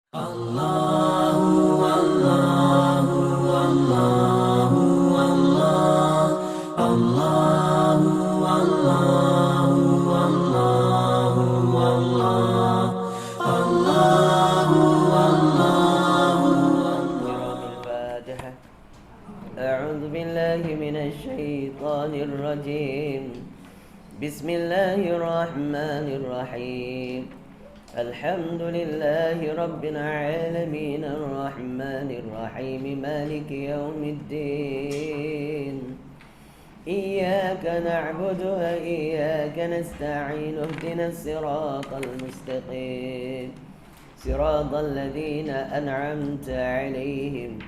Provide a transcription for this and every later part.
Allahu Allahu Allahu Allah Allahu Allahu Allahu Allah Allahu Allahu الفاتحة. أعوذ بالله من الشيطان الرجيم. بسم الله الرحمن الرحيم. الحمد لله رب العالمين الرحمن الرحيم مالك يوم الدين. إياك نعبد وإياك نستعين اهدنا الصراط المستقيم صراط الذين أنعمت عليهم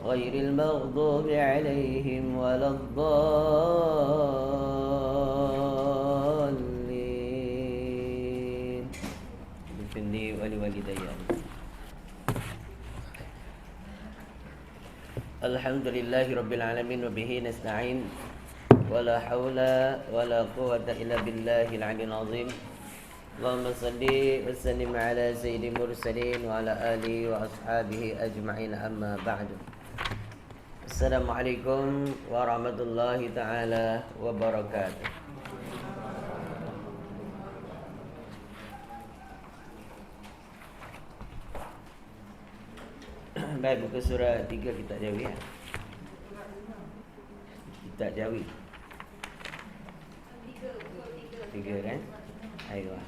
غير المغضوب عليهم ولا الضالين. اغفر لي ولوالدي. الحمد لله رب العالمين وبه نستعين ولا حول ولا قوة إلا بالله العلي العظيم. اللهم صل وسلم على سيد المرسلين وعلى آله وأصحابه أجمعين. أما بعد. Assalamualaikum warahmatullahi ta'ala wabarakatuh. Baik, buka surah 3 kitab Jawi ya. Kitab Jawi 3 kan? Ayo.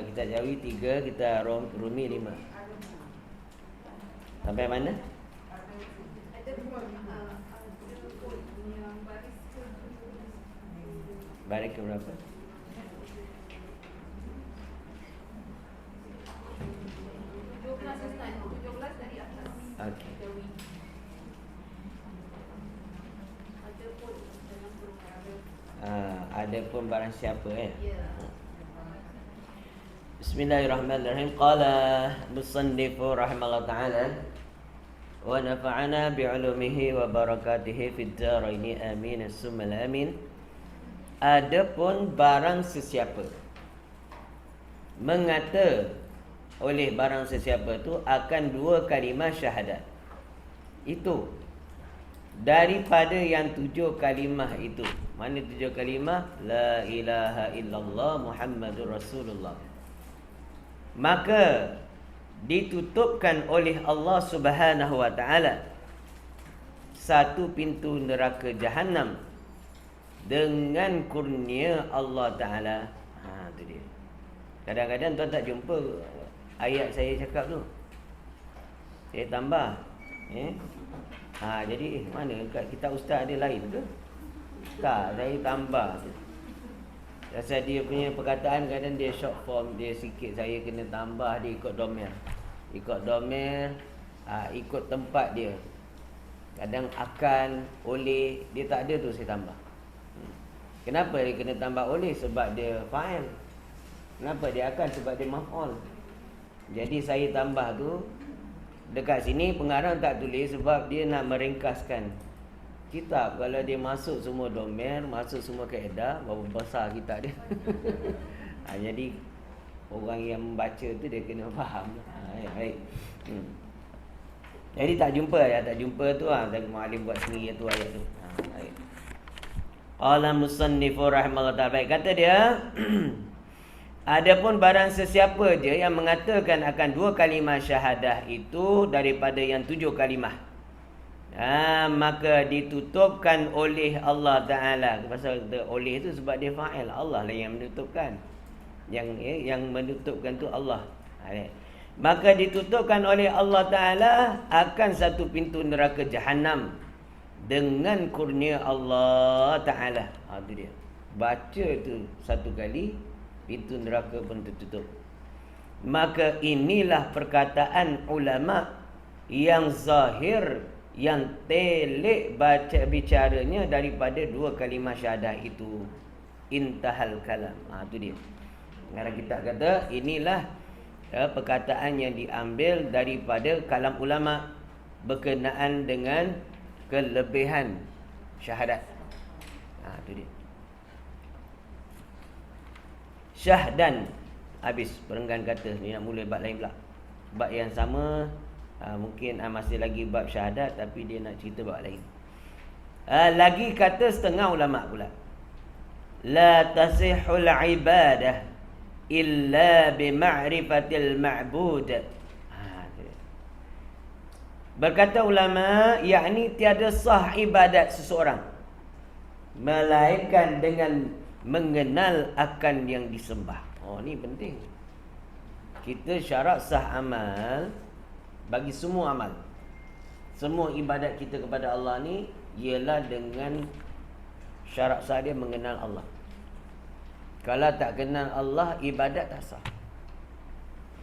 Kitab Jawi 3, kita Rumi 5. Sampai mana? Baris ke berapa? Okey. Ada pun barang siapa Bismillahirrahmanirrahim. Qala musannifu rahimahullah ta'ala wa nafa'ana bi'ulumihi wa barakatihi fid dharaini amin summa amin. Adapun barang sesiapa mengata oleh barang sesiapa tu akan 2 kalimah syahadat, itu daripada yang 7 kalimah itu. Mana 7 kalimah? La ilaha illallah Muhammadur Rasulullah. Maka ditutupkan oleh Allah Subhanahu wa taala satu pintu neraka Jahannam dengan kurnia Allah Ta'ala. Tu dia. Kadang-kadang tuan tak jumpa ayat saya cakap tu, saya tambah jadi mana kat kitab ustaz ada lain ke? Tak, saya tambah. Rasa dia punya perkataan kadang dia short form, dia sikit, saya kena tambah, dia ikut domain. Ikut domain, ikut tempat dia. Kadang akan, oleh, dia tak ada tu saya tambah. Kenapa dia kena tambah oleh? Sebab dia fa'il. Kenapa dia akan? Sebab dia maf'ul. Jadi saya tambah tu. Dekat sini pengarang tak tulis sebab dia nak meringkaskan kitab. Kalau dia masuk semua domain, masuk semua kaedah, berapa besar kitab dia. Jadi orang yang membaca tu dia kena faham. Baik. Jadi tak jumpa tu saya muallim buat sendiri tu ayat tu. Baik. Qala musannifu rahimahullah ta'ala. Baik, kata dia adapun barang sesiapa je yang mengatakan akan 2 kalimah syahadah itu daripada yang 7 kalimah, maka ditutupkan oleh Allah Ta'ala. Pasal oleh itu sebab dia fa'il, Allah lah yang menutupkan. Yang menutupkan tu Allah. Maka ditutupkan oleh Allah Ta'ala akan satu pintu neraka Jahannam dengan kurnia Allah Ta'ala. Itu dia. Baca tu satu kali, pintu neraka pun tertutup. Maka inilah perkataan ulama yang zahir, yang telik baca bicaranya daripada 2 kalimah syahadah itu. Intahal kalam. Itu dia. Ngarang kita kata inilah perkataan yang diambil daripada kalam ulama berkenaan dengan kelebihan syahadat. Itu dia. Syahdan. Habis perenggan kata. Ni nak mula bab lain pula. bab yang sama. Mungkin masih lagi bab syahadat, tapi dia nak cerita bab lain. Lagi kata setengah ulama pula, la tasihul ibadah illa bima'rifatil ma'bud. Berkata ulama, yakni tiada sah ibadat seseorang melainkan dengan mengenal akan yang disembah. Ni penting. Kita syarat sah amal bagi semua amal. Semua ibadat kita kepada Allah ni ialah dengan syarat sah dia mengenal Allah. Kalau tak kenal Allah, ibadat tak sah.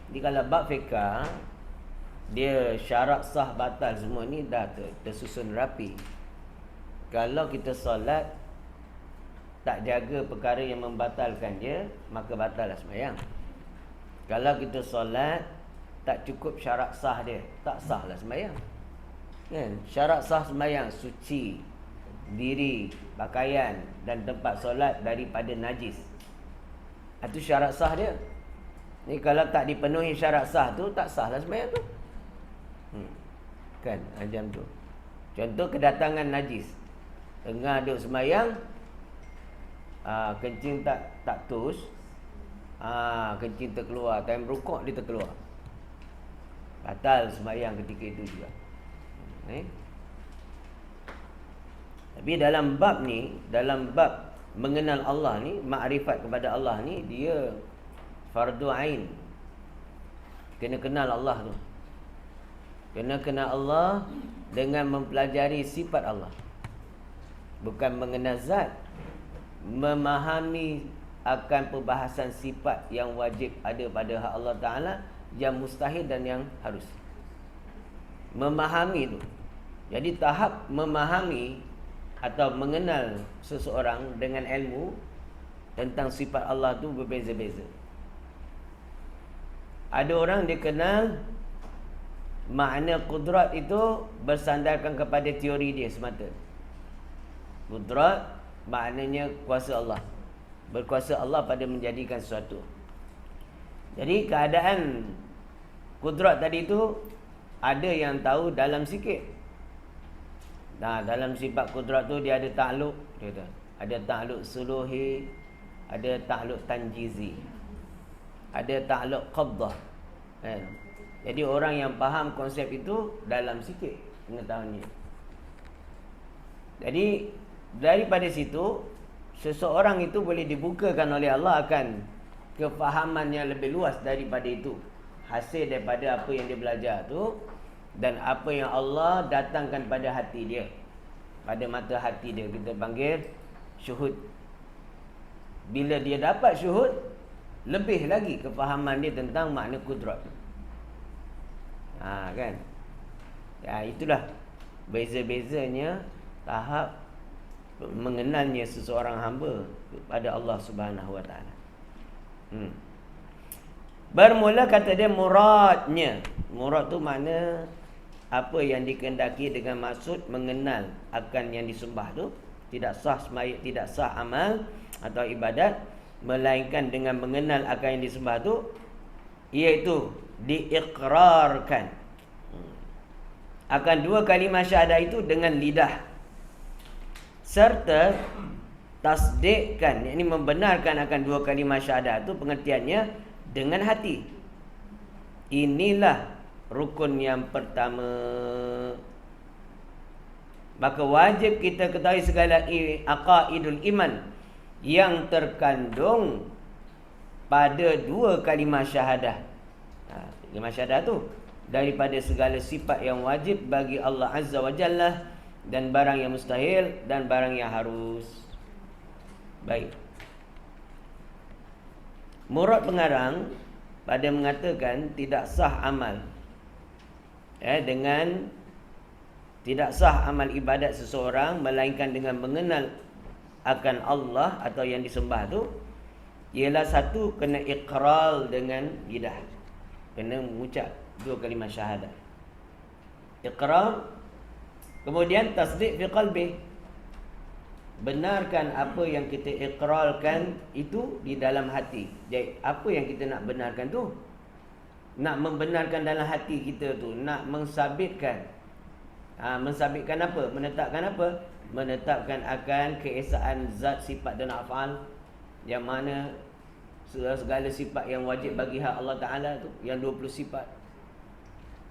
Jadi kalau bab fiqah, dia syarat sah batal semua ni dah tersusun rapi. Kalau kita solat tak jaga perkara yang membatalkan dia, maka batal lah sembahyang. Kalau kita solat tak cukup syarat sah dia, tak sah lah sembahyang. Kan? Syarat sah sembahyang, suci diri, pakaian dan tempat solat daripada najis. Itu syarat sah dia. Ni kalau tak dipenuhi syarat sah tu, tak sah lah sembahyang tu. Kan, macam tu. Contoh kedatangan najis. Tengah duduk sembahyang, kencing tak tus, kencing terkeluar, time rukuk dia terkeluar, batal sembahyang ketika itu juga. Tapi dalam bab ni, dalam bab mengenal Allah ni, makrifat kepada Allah ni, dia fardu ain. Kena kenal Allah tu. Kena kenal Allah dengan mempelajari sifat Allah. Bukan mengenal zat. Memahami akan perbahasan sifat yang wajib ada pada hak Allah Ta'ala, yang mustahil dan yang harus. Memahami tu. Jadi tahap memahami atau mengenal seseorang dengan ilmu tentang sifat Allah tu berbeza-beza. Ada orang dia kenal makna kudrat itu bersandarkan kepada teori dia semata. Kudrat maknanya kuasa Allah. Berkuasa Allah pada menjadikan sesuatu. Jadi keadaan kudrat tadi itu ada yang tahu dalam sikit. Dalam sifat kudrat tu dia ada takluk, dia kata. Ada takluk suluhi, ada takluk tanjizi, ada takluk qabdah. Jadi orang yang faham konsep itu dalam sikit pengetahuannya. Jadi daripada situ, seseorang itu boleh dibukakan oleh Allah akan kefahaman yang lebih luas daripada itu, hasil daripada apa yang dia belajar tu dan apa yang Allah datangkan pada hati dia, pada mata hati dia. Kita panggil syuhud. Bila dia dapat syuhud, lebih lagi kefahaman dia tentang makna kudrat. Kan? Itulah beza-bezanya tahap mengenalnya seseorang hamba kepada Allah Subhanahu Wa Taala. Bermula kata dia muradnya. Murad tu makna apa yang dikehendaki dengan maksud mengenal akan yang disembah tu. Tidak sah sembahyang, tidak sah amal atau ibadat melainkan dengan mengenal akan yang disembah tu, iaitu diikrarkan akan dua kalimah syahadah itu dengan lidah, serta tasdikkan, yakni membenarkan akan dua kalimah syahadah itu pengertiannya dengan hati. Inilah rukun yang pertama. Maka wajib kita ketahui segala aqaidul iman yang terkandung pada dua kalimah syahadah. Kalimah syahadah tu daripada segala sifat yang wajib bagi Allah Azza wa Jalla, dan barang yang mustahil dan barang yang harus. Baik. Murad pengarang pada mengatakan tidak sah amal dengan tidak sah amal ibadat seseorang melainkan dengan mengenal akan Allah atau yang disembah tu, ialah satu, kena iqrar dengan lidah, kena mengucap dua kalimah syahadah. Iqrar, kemudian tasdik fi qalbi, benarkan apa yang kita ikrarkan itu di dalam hati. Jadi apa yang kita nak benarkan tu nak membenarkan dalam hati kita tu, nak mensabitkan. Mensabitkan apa? Menetapkan apa? Menetapkan akan keesaan zat, sifat dan af'al, yang mana segala sifat yang wajib bagi hak Allah Ta'ala tu, yang 20 sifat,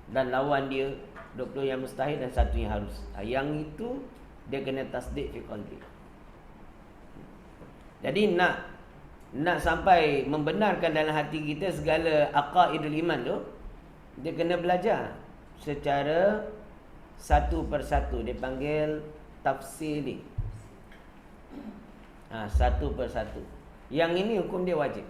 dan lawan dia 20 yang mustahil dan satu yang harus. Yang itu dia kena tasdik fi qalbi. Jadi nak sampai membenarkan dalam hati kita segala aqaidul iman tu, dia kena belajar secara satu persatu. Dia panggil tafsili. Satu persatu. Yang ini hukum dia wajib.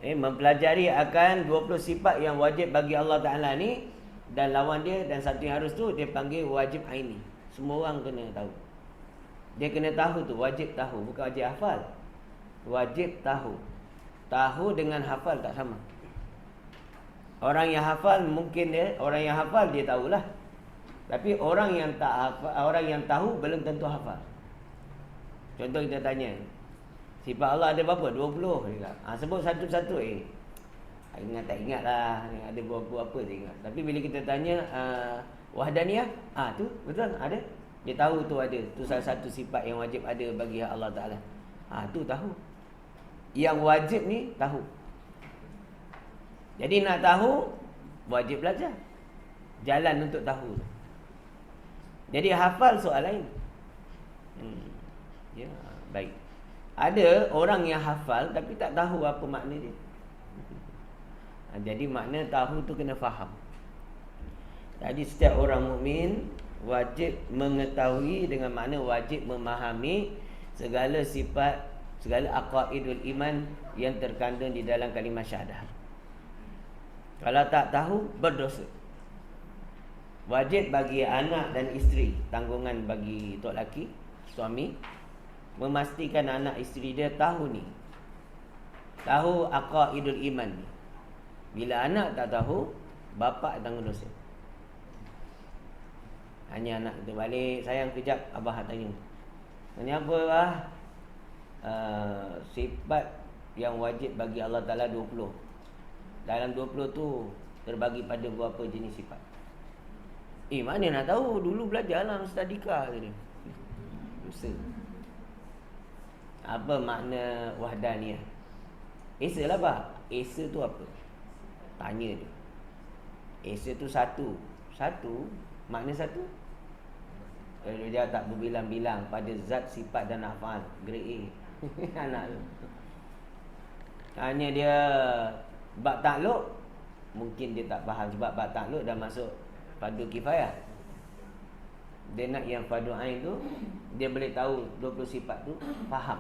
Mempelajari akan 20 sifat yang wajib bagi Allah Ta'ala ni, dan lawan dia dan satu yang harus tu, dia panggil wajib aini. Semua orang kena tahu. Dia kena tahu tu, wajib tahu, bukan wajib hafal. Wajib tahu. Tahu dengan hafal tak sama. Orang yang hafal mungkin orang yang hafal dia tahulah. Tapi orang yang tak hafal, orang yang tahu belum tentu hafal. Contoh kita tanya, sifat Allah ada berapa? 20 juga. Sebut satu-satu. Ingat tak ingat lah, ada berapa apa dia ingat. Tapi bila kita tanya wahdaniyah, tu betul ada. Dia tahu tu ada. Tu salah satu sifat yang wajib ada bagi Allah Ta'ala. Tu tahu. Yang wajib ni tahu. Jadi nak tahu, wajib belajar. Jalan untuk tahu. Jadi hafal soal lain. Ya, baik. Ada orang yang hafal tapi tak tahu apa makna dia. Jadi makna tahu tu kena faham. Jadi setiap orang mukmin wajib mengetahui, dengan makna wajib memahami segala sifat, segala aqaidul iman yang terkandung di dalam kalimah syahadah. Kalau tak tahu, berdosa. Wajib bagi anak dan isteri, tanggungan bagi tok laki, suami, memastikan anak isteri dia tahu ni, tahu aqaidul iman ni. Bila anak tak tahu, bapa tanggung dosa. Hanya anak tu balik, sayang kejap, abah tanya. Tanya apa lah? Sifat yang wajib bagi Allah Ta'ala 20. Dalam 20 tu terbagi pada berapa jenis sifat? Mana nak tahu? Dulu belajar lah Ustadika tadi. Dosa. Apa makna wahdaniyah? Esa lah pak. Esa tu apa? Tanya dia. Esa tu satu. Satu? Makna satu? Dia tak berbilang-bilang pada zat, sifat dan af'al. Grade A. Anak tu. Tanya dia bab takluk, mungkin dia tak faham sebab bab takluk dah masuk fardu kifayah. Dia nak yang fardu ain tu, dia boleh tahu 20 sifat tu, faham.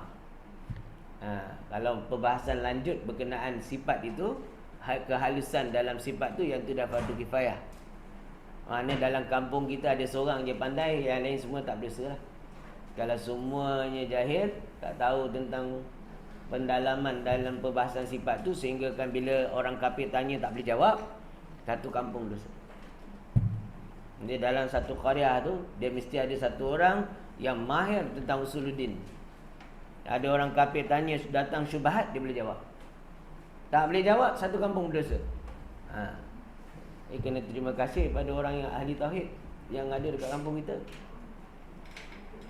Kalau perbahasan lanjut berkenaan sifat itu, kehalusan dalam sifat tu, yang tu dah fardu kifayah. Mana dalam kampung kita ada seorang je pandai, yang lain semua tak berdosa lah. Kalau semuanya jahil, tak tahu tentang pendalaman dalam perbahasan sifat tu, sehingga kan bila orang kafir tanya tak boleh jawab, satu kampung dosa. Dia dalam satu qaryah tu, dia mesti ada satu orang yang mahir tentang usuluddin. Ada orang kafir tanya, datang syubhat, dia boleh jawab. Tak boleh jawab, satu kampung berdosa. Kena terima kasih pada orang yang ahli tauhid yang ada dekat kampung kita.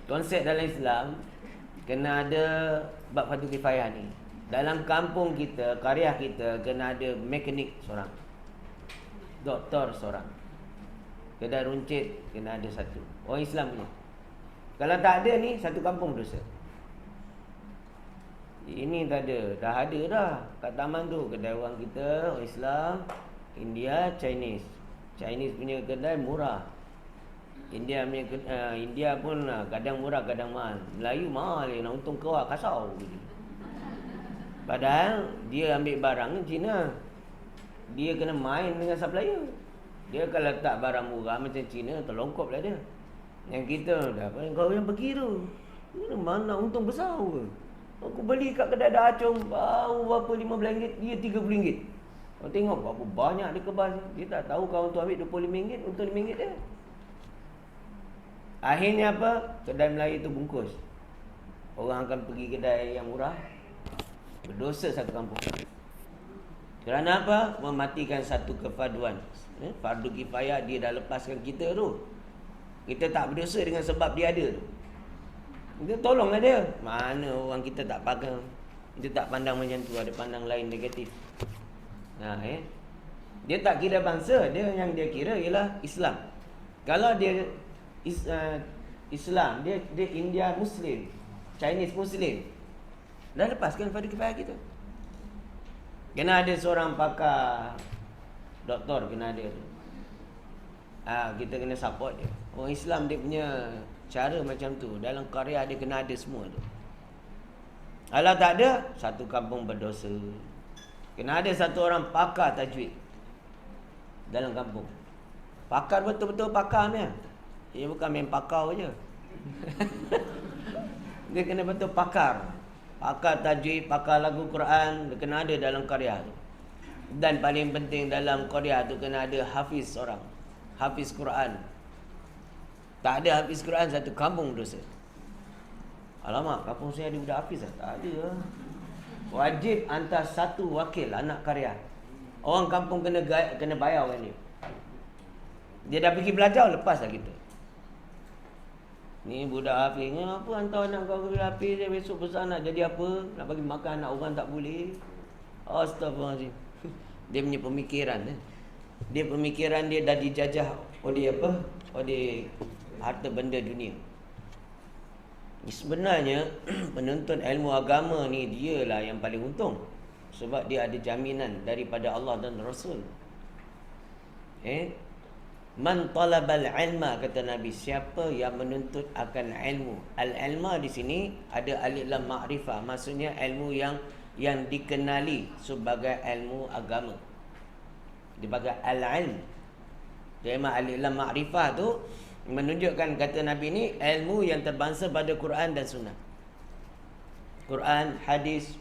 Konsep dalam Islam kena ada bab fardu kifayah ni. Dalam kampung kita, qaryah kita, kena ada mekanik seorang, doktor seorang, kedai runcit kena ada satu. Orang Islam punya. Kalau tak ada ni, satu kampung dosa. Ini tak ada. Dah ada dah kat taman tu. Kedai orang kita, orang Islam, India, Chinese. Chinese punya kedai murah. India punya India pun kadang murah, kadang mahal. Melayu mahal nak untung kawak kasau. Padahal dia ambil barang Cina. Dia kena main dengan supplier. Dia kalau letak barang murah macam Cina, terlongkop lah dia. Yang kita dah, kau yang pergi tu, mana untung besar ke? Aku beli kat kedai dah acung, baru berapa RM15, dia RM30. Kau tengok berapa banyak dia kebas. Dia tak tahu kawan tu ambil RM25, untung RM5 dia. Akhirnya apa? Kedai Melayu tu bungkus. Orang akan pergi kedai yang murah, berdosa satu kampung. Kerana apa? Mematikan satu kefarduan. Fardu kifayah dia dah lepaskan kita tu. Kita tak berdosa dengan sebab dia ada tu. Kita tolonglah dia. Mana orang kita tak pakai. Kita tak pandang macam tu, ada pandang lain negatif. Dia tak kira bangsa, dia yang dia kira ialah Islam. Kalau dia Islam, dia India Muslim, Chinese Muslim, dah lepaskan fardu kifayah kita. Kena ada seorang pakar doktor, kena ada tu. Kita kena support dia. Orang Islam dia punya cara macam tu. Dalam karya dia kena ada semua tu. Kalau tak ada, satu kampung berdosa. Kena ada satu orang pakar tajwid dalam kampung. Pakar betul-betul pakar ni. Dia bukan main pakar je. Dia kena betul pakar. Pakar tajwid, pakar lagu Quran, dia kena ada dalam karya tu. Dan paling penting dalam karya tu kena ada hafiz orang. Hafiz Quran. Tak ada hafiz Quran, satu kampung dosa. Alamak, kampung saya ada budak hafiz lah. Tak ada. Wajib hantar satu wakil anak karya. Orang kampung kena bayar kan dia. Dia dah pergi belajar, lepaslah kita. Ni budak hafiz ni, apa hantar anak kau ke hafiz, dia besok besar nak jadi apa? Nak bagi makan anak orang tak boleh. Astagfirullahaladzim. Dia punya pemikiran. Dia pemikiran dia dah dijajah oleh apa? Oleh harta benda dunia. Sebenarnya penuntut ilmu agama ni dialah yang paling untung. Sebab dia ada jaminan daripada Allah dan Rasul. Man talabal ilma, kata Nabi, siapa yang menuntut akan ilmu. Al-ilma di sini ada alif lam ma'rifah, maksudnya ilmu yang dikenali sebagai ilmu agama. Dibagai al-ilm. Ilmu alif lam ma'rifah tu menunjukkan, kata Nabi ni, ilmu yang terbangsa pada Quran dan Sunnah. Quran, hadis,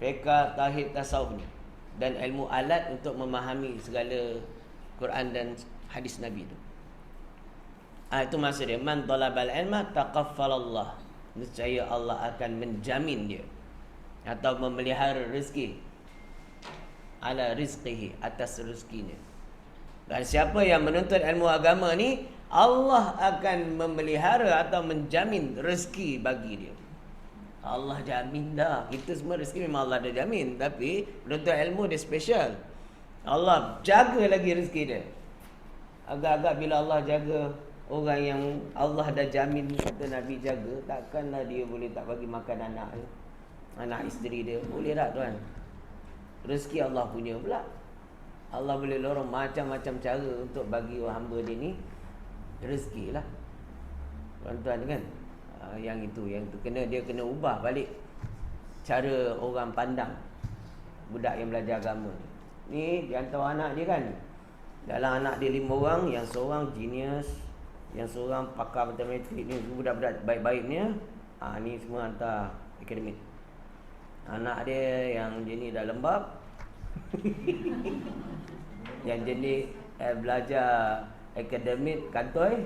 fiqh, tauhid, tasawuf ni, dan ilmu alat untuk memahami segala Quran dan hadis Nabi tu. Itu maksud dia, man talabal ilma taqaffalallah, nescaya Allah akan menjamin dia atau memelihara rezeki, ala rizqihi, atas rezekinya. Dan siapa yang menuntut ilmu agama ni, Allah akan memelihara atau menjamin rezeki bagi dia. Allah jamin dah. Kita semua rezeki memang Allah dah jamin, tapi menuntut ilmu dia special. Allah jaga lagi rezeki dia. Agak-agak bila Allah jaga orang yang Allah dah jamin, kata Nabi jaga, takkanlah dia boleh tak bagi makan anak dia, anak isteri dia. Boleh tak tuan? Rezeki Allah punya pula. Allah boleh lorong macam-macam cara untuk bagi orang hamba dia ni rezeki lah. Tuan-tuan kan? Yang itu dia kena ubah balik cara orang pandang budak yang belajar agama ni. Di antara anak dia kan, dalam anak dia 5 orang, yang seorang genius, yang seorang pakar matematik ni, budak-budak baik-baik ni. Ni semua hantar akademik. Anak dia yang jenis dah lembab yang jenis belajar akademik kantoi,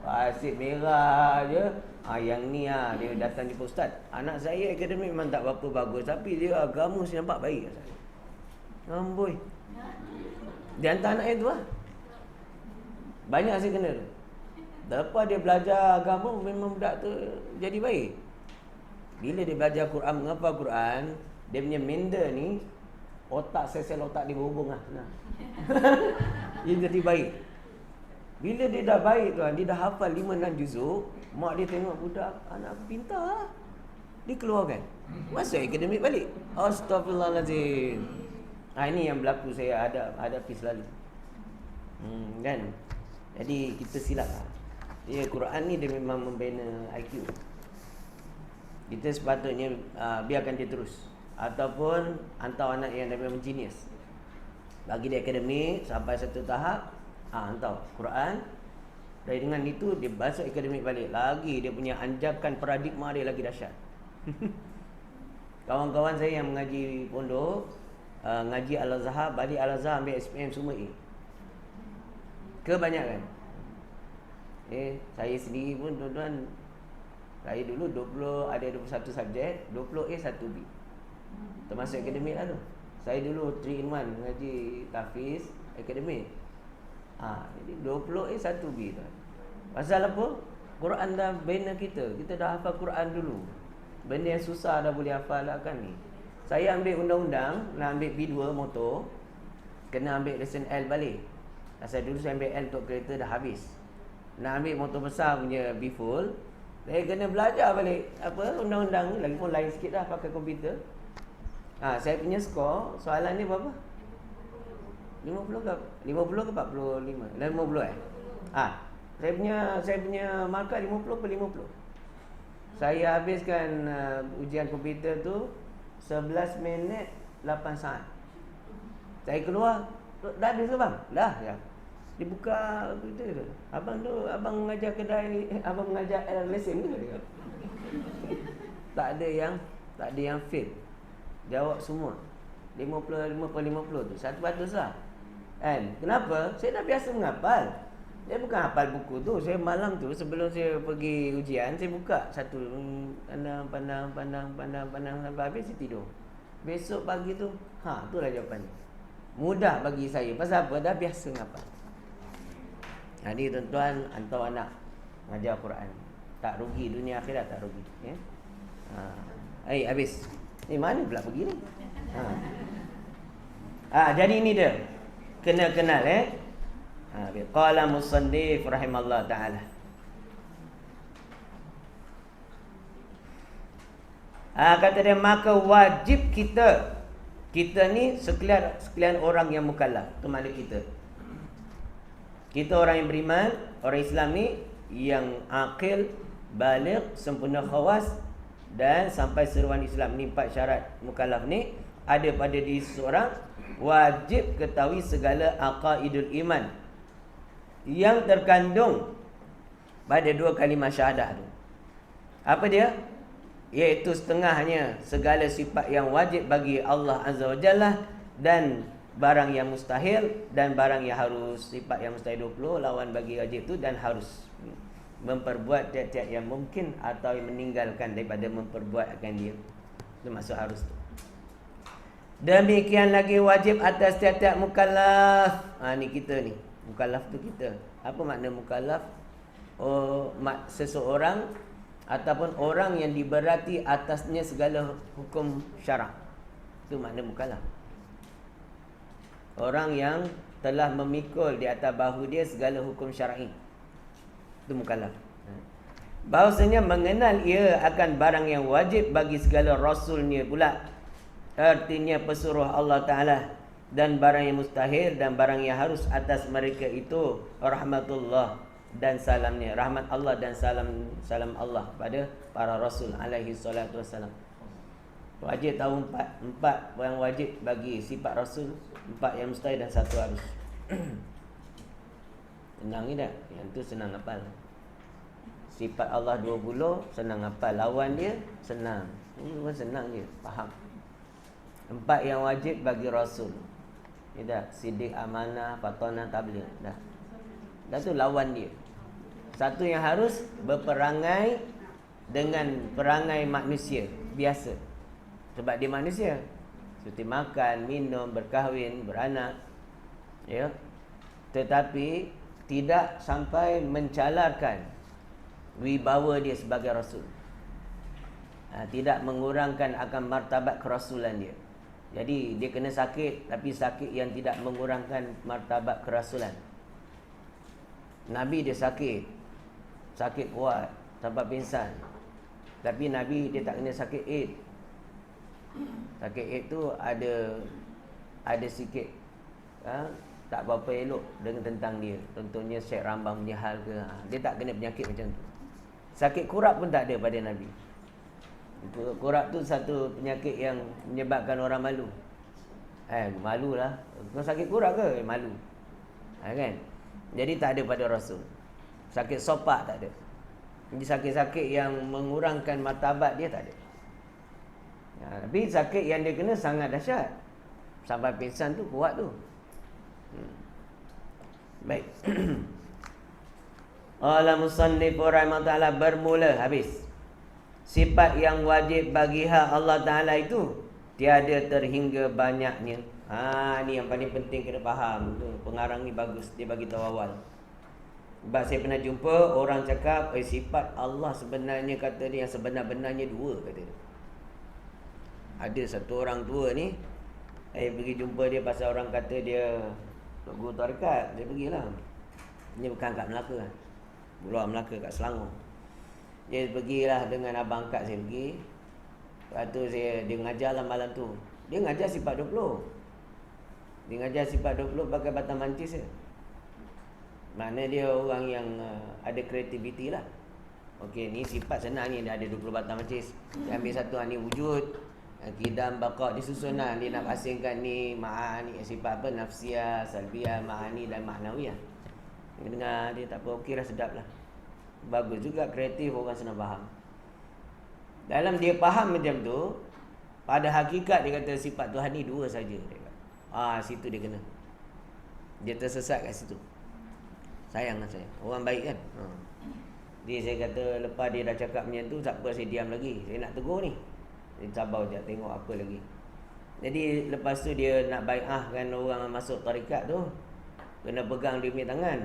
asyik merah je. Yang ni dia datang jumpa ustaz. Anak saya akademik memang tak berapa bagus, tapi dia agama saya nampak baik. Amboi. Di antara anak itu banyak saya kenal. Lepas dia belajar agama, memang budak tu jadi baik. Bila dia belajar Quran, menghafal Quran, dia punya minda ni, otak sel otak dia berhubung lah. Dia jadi baik. Bila dia dah baik tuan, dia dah hafal 5-6 juzuk, mak dia tengok budak, anak pintar lah, dia keluarkan, masuk akademik balik. Astagfirullahaladzim. Ini yang berlaku saya hadapi selalu. Kan? Jadi kita silap lah. Quran ni dia memang membina IQ. Kita sepatutnya biarkan dia terus, ataupun hantar anak yang memang genius, bagi dia akademik sampai satu tahap, hantar Quran. Dan dengan itu dia masuk akademik balik lagi, dia punya anjakan paradigma dia lagi dahsyat. Kawan-kawan saya yang mengaji pondok, ngaji Al-Azhar, balik Al-Azhar ambil SPM semua A. Kebanyakan. Saya sendiri pun tuan-tuan, saya dulu 21 subjek, 20 A 1 B. Termasuk akademik lah tu. Saya dulu 3 in 1 mengaji tahfiz akademik. Jadi 20 A 1 B tu. Pasal apa? Quran dah bina kita. Kita dah hafal Quran dulu. Benda yang susah dah boleh hafal lah kan ni. Saya ambil undang-undang, nak ambil B2 motor, kena ambil lesen L balik. Pasal dulu saya ambil L untuk kereta dah habis. Nak ambil motor besar punya B full, saya kena belajar balik apa undang-undang ni, lagipun lain sikit dah pakai komputer. Saya punya skor soalan ni berapa? 50 ke 45? 50 Saya punya markah 50 per 50. Saya habiskan ujian komputer tu 11 minit 8 saat. Saya keluar, dah habis ke bang? Dah ya. Dibuka komputer tu. Abang mengajar kedai, abang mengajar lesen ke dia? Tak ada yang fail. Jawab semua. 50 per 50 tu 100% lah. Kan? Kenapa? Saya dah biasa menghafal. Saya bukan hafal buku tu. Saya malam tu sebelum saya pergi ujian, saya buka satu pandang sampai habis saya tidur. Besok pagi tu, itulah jawapan ni. Mudah bagi saya. Pasal apa? Dah biasa menghafal. Jadi tuan-tuan, hantar anak mengajar Quran. Tak rugi, dunia akhirat tak rugi. Ya? Habis. Mana pula pergi ni? Jadi ini dia. Kena kenal qala musannif rahimallahu taala. Kata dia, maka wajib kita ni sekalian orang yang mukallaf. Itu makna kita. Kita orang yang beriman, orang Islam ni yang akil, baligh, sempurna khawas dan sampai seruan Islam ni 4 syarat mukallaf ni ada pada diri seseorang. Wajib ketahui segala aqaidul iman yang terkandung pada 2 kalimah syahadah tu. Apa dia? Iaitu setengahnya segala sifat yang wajib bagi Allah Azza wa Jalla dan barang yang mustahil dan barang yang harus. Sifat yang mustahil 20, lawan bagi wajib tu, dan harus. Memperbuat tiap-tiap yang mungkin atau meninggalkan daripada memperbuat akan dia. Itu maksud harus tu. Demikian lagi wajib atas tiap-tiap mukallaf. Ni kita ni. Mukallaf tu kita. Apa makna mukallaf? Seseorang ataupun orang yang diberati atasnya segala hukum syarak. Itu makna mukallaf. Orang yang telah memikul di atas bahu dia segala hukum syar'i. Itu mukallaf. Bahawasanya mengenal ia akan barang yang wajib bagi segala rasulnya pula. Artinya pesuruh Allah Ta'ala. Dan barang yang mustahil dan barang yang harus atas mereka itu rahmatullah dan salamnya. Rahmat Allah dan salam Allah pada para rasul alaihi salatu wassalam. Wajib tahu empat yang wajib bagi sifat rasul, 4 yang mustahil dan 1 harus. Senang ni tak? Yang tu senang hafal. Sifat Allah 20 senang hafal. Lawan dia senang. Ini pun senang je, faham. 4 yang wajib bagi rasul. Ni dah siddiq, amanah, fatanah, tabligh. Dah tu lawan dia. 1 yang harus berperangai dengan perangai manusia biasa. Sebab dia manusia. Seperti makan, minum, berkahwin, beranak. Ya. Tetapi tidak sampai mencalarkan wibawa dia sebagai rasul. Tidak mengurangkan akan martabat kerasulan dia. Jadi dia kena sakit, tapi sakit yang tidak mengurangkan martabat kerasulan. Nabi dia sakit kuat sampai pingsan. Tapi Nabi dia tak kena sakit AIDS. Sakit AIDS tu ada sikit tak berapa elok dengan tentang dia. Contohnya Syekh Rambang punya hal ke, dia tak kena penyakit macam tu. Sakit kurap pun tak ada pada Nabi. Kurap tu satu penyakit yang menyebabkan orang malu. Malulah. Kau sakit kurap ke? Malu. Kan? Jadi tak ada pada Rasul. Sakit sopak tak ada. Jadi sakit-sakit yang mengurangkan martabat dia tak ada. Tapi sakit yang dia kena sangat dahsyat. Sampai pingsan tu kuat tu. Baik. Allah musannif rahimahullah bermula habis. Sifat yang wajib bagi Allah Ta'ala itu tiada terhingga banyaknya. Ni yang paling penting kena faham tu. Pengarang ni bagus, dia bagi tahu awal. Sebab saya pernah jumpa orang cakap sifat Allah sebenarnya, kata dia, yang sebenar-benarnya dua, kata dia. Ada satu orang tua ni, saya pergi jumpa dia pasal orang kata dia guru tarekat. Saya pergilah. Dia bukan kat Melaka, luar Melaka, kat Selangor. Dia pergilah dengan abang angkat saya pergi. Lepas tu dia ngajar lah malam tu. Dia ngajar sifat 20. Dia ngajar sifat 20 pakai batang mancis je. Makna dia orang yang ada kreativiti lah. Okey, ni sifat senang ni, dia ada 20 batang mancis. Dia ambil satu, ni wujud, kidam, baqa', disusun lah. Dia nak asingkan ni ma'ani, sifat apa, nafsiyah, salbiyah, ma'ani dan ma'nawiyah. Dia dengar, dia tak apa, okey lah, sedap lah. Bagus juga, kreatif, orang senang faham. Dalam dia faham macam tu, pada hakikat dia kata sifat Tuhan ni dua saja. Situ dia kena. Dia tersesat kat situ. Sayang lah saya. Orang baik kan. Dia, saya kata lepas dia dah cakap macam tu, tak apa saya diam lagi. Saya nak tegur ni. Dia sabar sekejap, tengok apa lagi. Jadi lepas tu dia nak bai'ah kan orang masuk tarikat tu. Kena pegang dia punya tangan.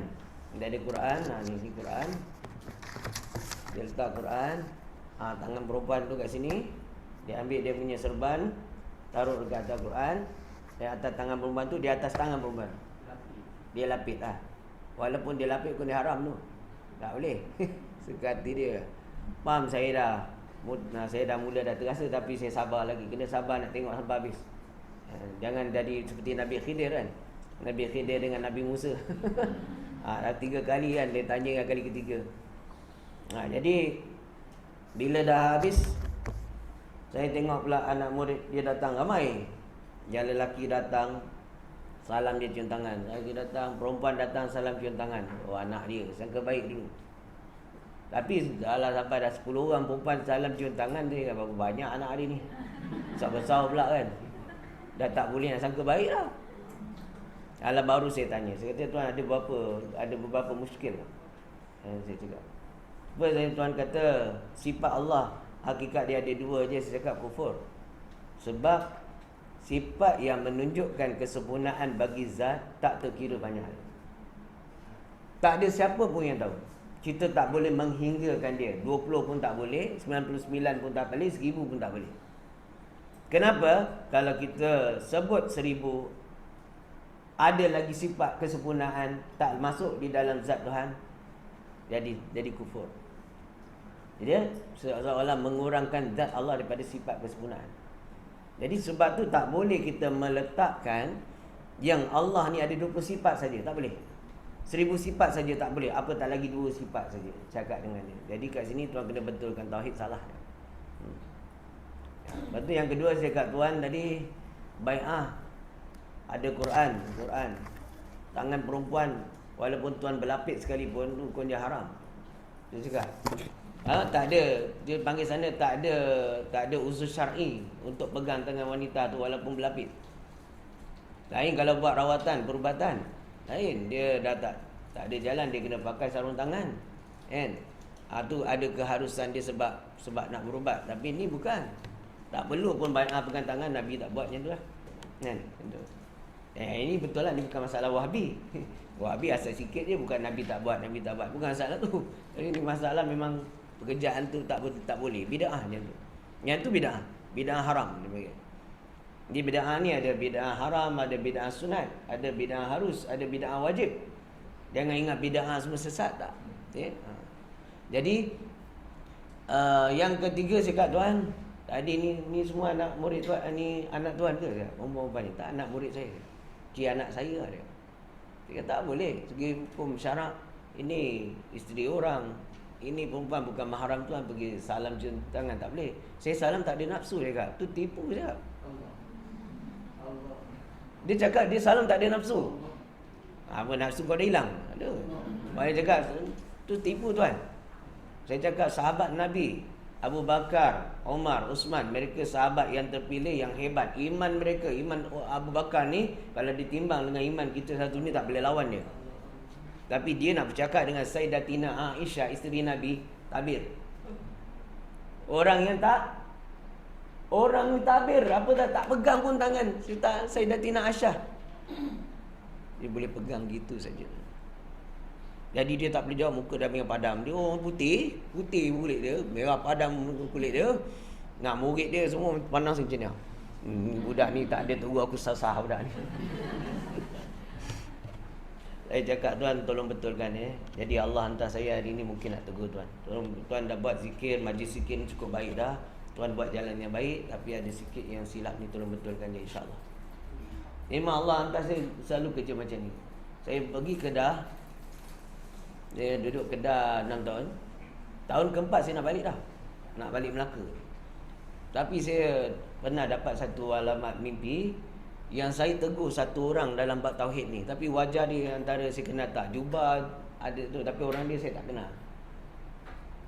Dia ada Quran. Ni Quran. Dia letak Quran. Tangan perempuan tu kat sini. Dia ambil dia punya serban, taruh dekat atas Quran. Di atas tangan perempuan tu, di atas tangan perempuan. Dia lapit lah. Walaupun dia lapit pun dia haram tu. Tak boleh. Suka hati dia. Faham saya dah. Saya dah mula dah terasa, tapi saya sabar lagi. Kena sabar nak tengok sampai habis. Jangan jadi seperti Nabi Khidir kan. Nabi Khidir dengan Nabi Musa. Dah 3 kali kan dia tanya kali ketiga. Jadi bila dah habis, saya tengok pula anak murid dia datang ramai. Yang lelaki datang, salam dia cium tangan. Lelaki datang, perempuan datang, salam cium tangan. Anak dia, sangka baik dulu. Tapi kalau sampai dah 10 orang perempuan salam cium tangan, dia berapa banyak anak dia ni. Besar-besar pula kan. Dah tak boleh nak sangka baik lah. Alah baru saya tanya. Saya kata, tuan ada beberapa muskil. Saya cakap. Tuan kata sifat Allah hakikat dia ada dua je. Saya cakap kufur. Sebab sifat yang menunjukkan kesempurnaan bagi zat tak terkira banyak. Tak ada siapa pun yang tahu. Kita tak boleh menghinggakan dia. 20 pun tak boleh, 99 pun tak boleh, 1000 pun tak boleh. Kenapa? Kalau kita sebut 1000, ada lagi sifat kesempurnaan tak masuk di dalam zat Tuhan, jadi kufur. Jadi seolah-olah mengurangkan zat Allah daripada sifat kesempurnaan. Jadi sebab tu tak boleh kita meletakkan yang Allah ni ada 20 sifat saja, tak boleh. 1000 sifat saja tak boleh. Apa tak lagi 2 sifat saja cakap dengan dia. Jadi kat sini tuan kena betulkan tauhid salah. Lepas tu yang kedua saya kat tuan tadi, bai'ah ada Quran. Tangan perempuan walaupun tuan berlapis sekalipun tu hukumnya haram. Dia cakap tak ada, dia panggil sana tak ada usul syar'i untuk pegang tangan wanita tu walaupun berlapis. Lain kalau buat rawatan, perubatan, lain dia dah tak ada jalan, dia kena pakai sarung tangan kan. Tu ada keharusan dia sebab nak berubat. Tapi ni bukan, tak perlu pun bai'ah pegang tangan. Nabi tak buat macam tu lah kan. Ini betul lah, ni bukan masalah Wahabi. Wahabi asal sikit je, bukan Nabi tak buat, bukan masalah tu. Ini masalah memang pekerjaan tu tak boleh. Bid'ah macam tu. Yang tu bid'ah haram dia panggil. Di bid'ah ni ada bid'ah haram, ada bid'ah sunat, ada bid'ah harus, ada bid'ah wajib. Jangan ingat bid'ah semua sesat tak. Jadi yang ketiga saya kata tuan, tadi ni semua anak murid tuan, ni anak tuan ke? Perempuan ni tak anak murid saya. Anak saya dia. Dia kata tak boleh. Segi hukum syarak, ini isteri orang, ini perempuan bukan mahram tuan, pergi salam cium tangan tak boleh. Saya salam tak ada nafsu, dia kata. Tu tipu je. Dia cakap dia salam tak ada nafsu. Apa nafsu kau dah hilang? Ada. Dia cakap tu tipu tuan. Saya cakap sahabat Nabi Abu Bakar, Omar, Usman, mereka sahabat yang terpilih, yang hebat. Iman mereka, iman Abu Bakar ni kalau ditimbang dengan iman kita satu ni tak boleh lawan dia. Tapi dia nak bercakap dengan Sayyidatina Aisyah, isteri Nabi, tabir. Orang yang tak Orang tabir apa tak pegang pun tangan Sayyidatina Aisyah. Dia boleh pegang gitu saja. Jadi dia tak boleh jawab, muka dah merah padam. Dia orang putih kulit dia, merah padam kulit dia. Nak murid dia semua pandang macam ni. Budak ni tak ada tegur aku sah-sah budak ni. Saya cakap, Tuan tolong betulkan Jadi Allah hantar saya hari ni mungkin nak tegur Tuan. Tolong Tuan dah buat zikir, majlis zikir ni cukup baik dah. Tuan buat jalan yang baik, tapi ada sikit yang silap ni, tolong betulkan dia insya-Allah. Memang Allah hantar saya selalu kerja macam ni. Saya pergi Kedah. Saya duduk Kedah 6 tahun. Tahun keempat saya nak balik dah. Nak balik Melaka. Tapi saya pernah dapat satu alamat mimpi yang saya tegur satu orang dalam bab tauhid ni. Tapi wajah dia antara saya kenal tak. Jubah ada tu, tapi orang dia saya tak kenal.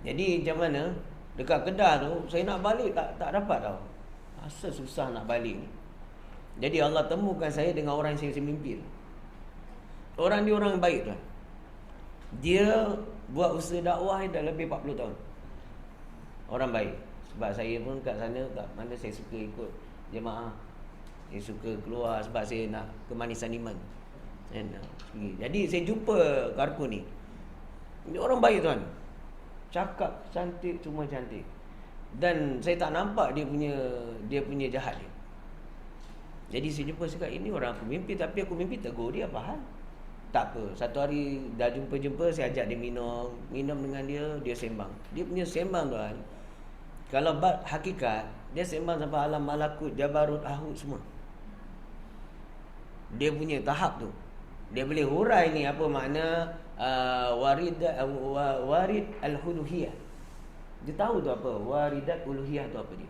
Jadi macam mana? Dekat Kedah tu saya nak balik tak dapat tau. Asal susah nak balik ni. Jadi Allah temukan saya dengan orang yang saya mimpi tu. Orang dia orang baik tu. Dia buat usaha dakwah dah lebih 40 tahun. Orang baik. Sebab saya pun kat sana, kat mana saya suka ikut jemaah. Saya suka keluar sebab saya nak kemanisan iman. Jadi saya jumpa Karku ni. Dia orang baik tuan. Cakap cantik, cuma cantik. Dan saya tak nampak dia punya jahat dia. Jadi saya jumpa cakap, ini orang aku mimpi, tapi aku mimpi tegur dia apa hal? Tak apa. Satu hari dah jumpa, saya ajak dia minum dengan dia sembang. Dia punya sembang tuan. Kalau bab hakikat, dia sembang sampai alam malakut, jabarut, ahud semua. Dia punya tahap tu. Dia boleh hurai ni apa makna warid al-uluhiyah. Dia tahu tu apa, waridat uluhiyah tu apa dia.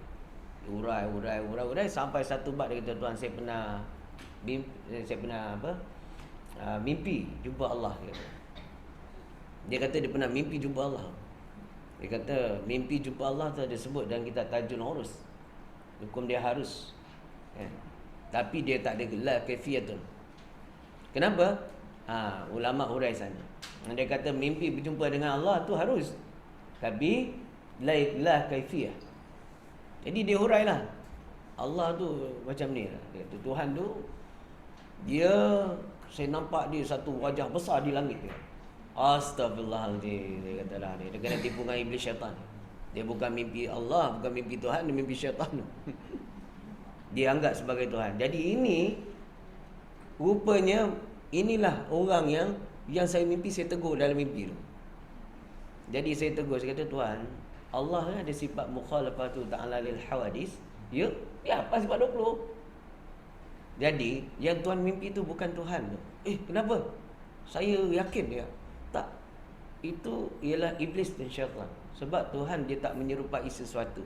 Urai sampai satu bab dia kata, Tuan saya pernah mimpi jumpa Allah. Dia kata dia pernah mimpi jumpa Allah. Dia kata mimpi jumpa Allah tu ada sebut dalam kitab Tajul Urus. Hukum dia harus. Tapi dia tak ada la kaifiyatun. Kenapa? Ulama hurai sana. Dia kata mimpi berjumpa dengan Allah tu harus. Tapi la kaifiyah. Jadi dia hurailah. Allah tu macam ni lah. Dia kata Tuhan tu saya nampak dia satu wajah besar di langit dia. Astagfirullahaladzim. Dia kata lah dia kena tipu dengan iblis syaitan. Dia bukan mimpi Allah, bukan mimpi Tuhan, dia mimpi syaitan tu. Dia anggap sebagai Tuhan. Jadi ini rupanya inilah orang yang saya mimpi, saya tegur dalam mimpi tu. Jadi saya tegur, saya kata Tuhan, Allah ada sifat mukhalafatu ta'ala lil hawadis. Ya apa sifat 20? Jadi yang Tuhan mimpi tu bukan Tuhan tu. Kenapa? Saya yakin dia. Tak. Itu ialah iblis dan syaitan. Sebab Tuhan dia tak menyerupai sesuatu.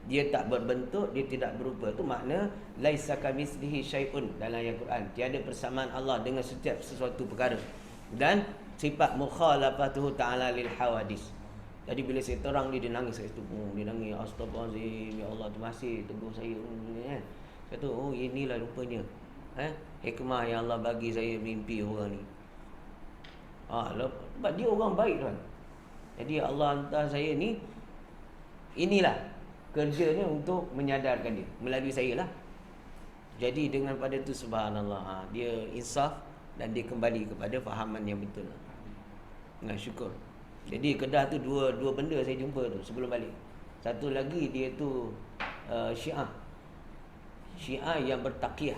Dia tak berbentuk, dia tidak berupa. Itu makna laisa kamitslihi syai'un dalam ayat Quran. Tiada persamaan Allah dengan setiap sesuatu perkara. Dan sifat mukhalafatuhu ta'ala lil hawadis. Jadi bila saya terang dia nangis kat situ. Dia nangis, astagfirullahalazim, ya Allah terima kasih tegur saya. Kata, inilah rupanya hikmah yang Allah bagi saya mimpi orang ni. Sebab dia orang baik tuan. Jadi Allah hantar saya ni, inilah kerjanya untuk menyadarkan dia melalui saya lah. Jadi dengan pada tu subhanallah, dia insaf dan dia kembali kepada fahaman yang betul. Dengan syukur. Jadi Kedah tu dua benda saya jumpa tu sebelum balik. Satu lagi dia tu Syiah yang bertaqiyah.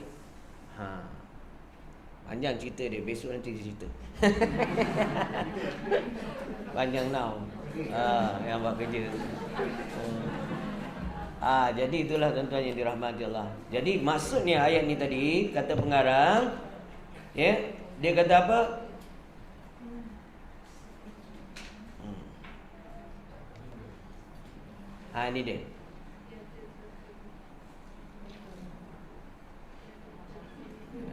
Panjang cerita dia, besok nanti cerita. Panjang now. Yang buat kerja. Jadi itulah tuan-tuan yang dirahmati Allah. Jadi maksudnya ayat ni tadi, kata pengarang, dia kata apa? Ini dia.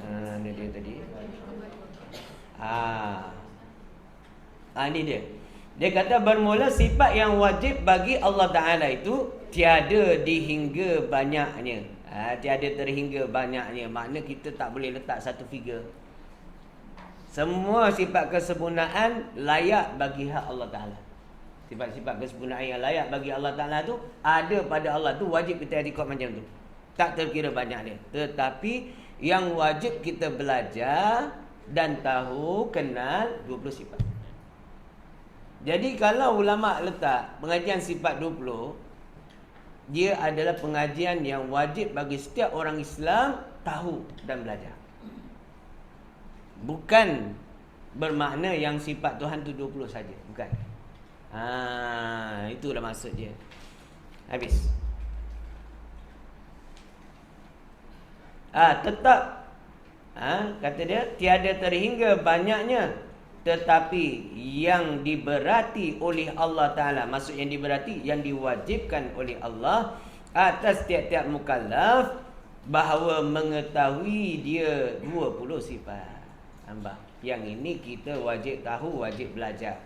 Ini dia tadi. Ini dia. Dia kata bermula sifat yang wajib bagi Allah Ta'ala itu tiada dihingga banyaknya. Tiada terhingga banyaknya. Makna kita tak boleh letak satu figure. Semua sifat kesempurnaan layak bagi hak Allah Ta'ala. Sifat-sifat kesempurnaan yang layak bagi Allah Ta'ala tu ada pada Allah tu, wajib kita ikut macam tu. Tak terkira banyak dia. Tetapi yang wajib kita belajar dan tahu, kenal 20 sifat. Jadi kalau ulama letak pengajian sifat 20, dia adalah pengajian yang wajib bagi setiap orang Islam tahu dan belajar. Bukan bermakna yang sifat Tuhan tu 20 saja, bukan. Itulah maksud dia. Habis. Tetap kata dia tiada terhingga banyaknya, tetapi yang diberati oleh Allah Ta'ala, maksud yang diberati, yang diwajibkan oleh Allah atas tiap-tiap mukallaf, bahawa mengetahui dia 20 sifat. Nampak? Yang ini kita wajib tahu, wajib belajar.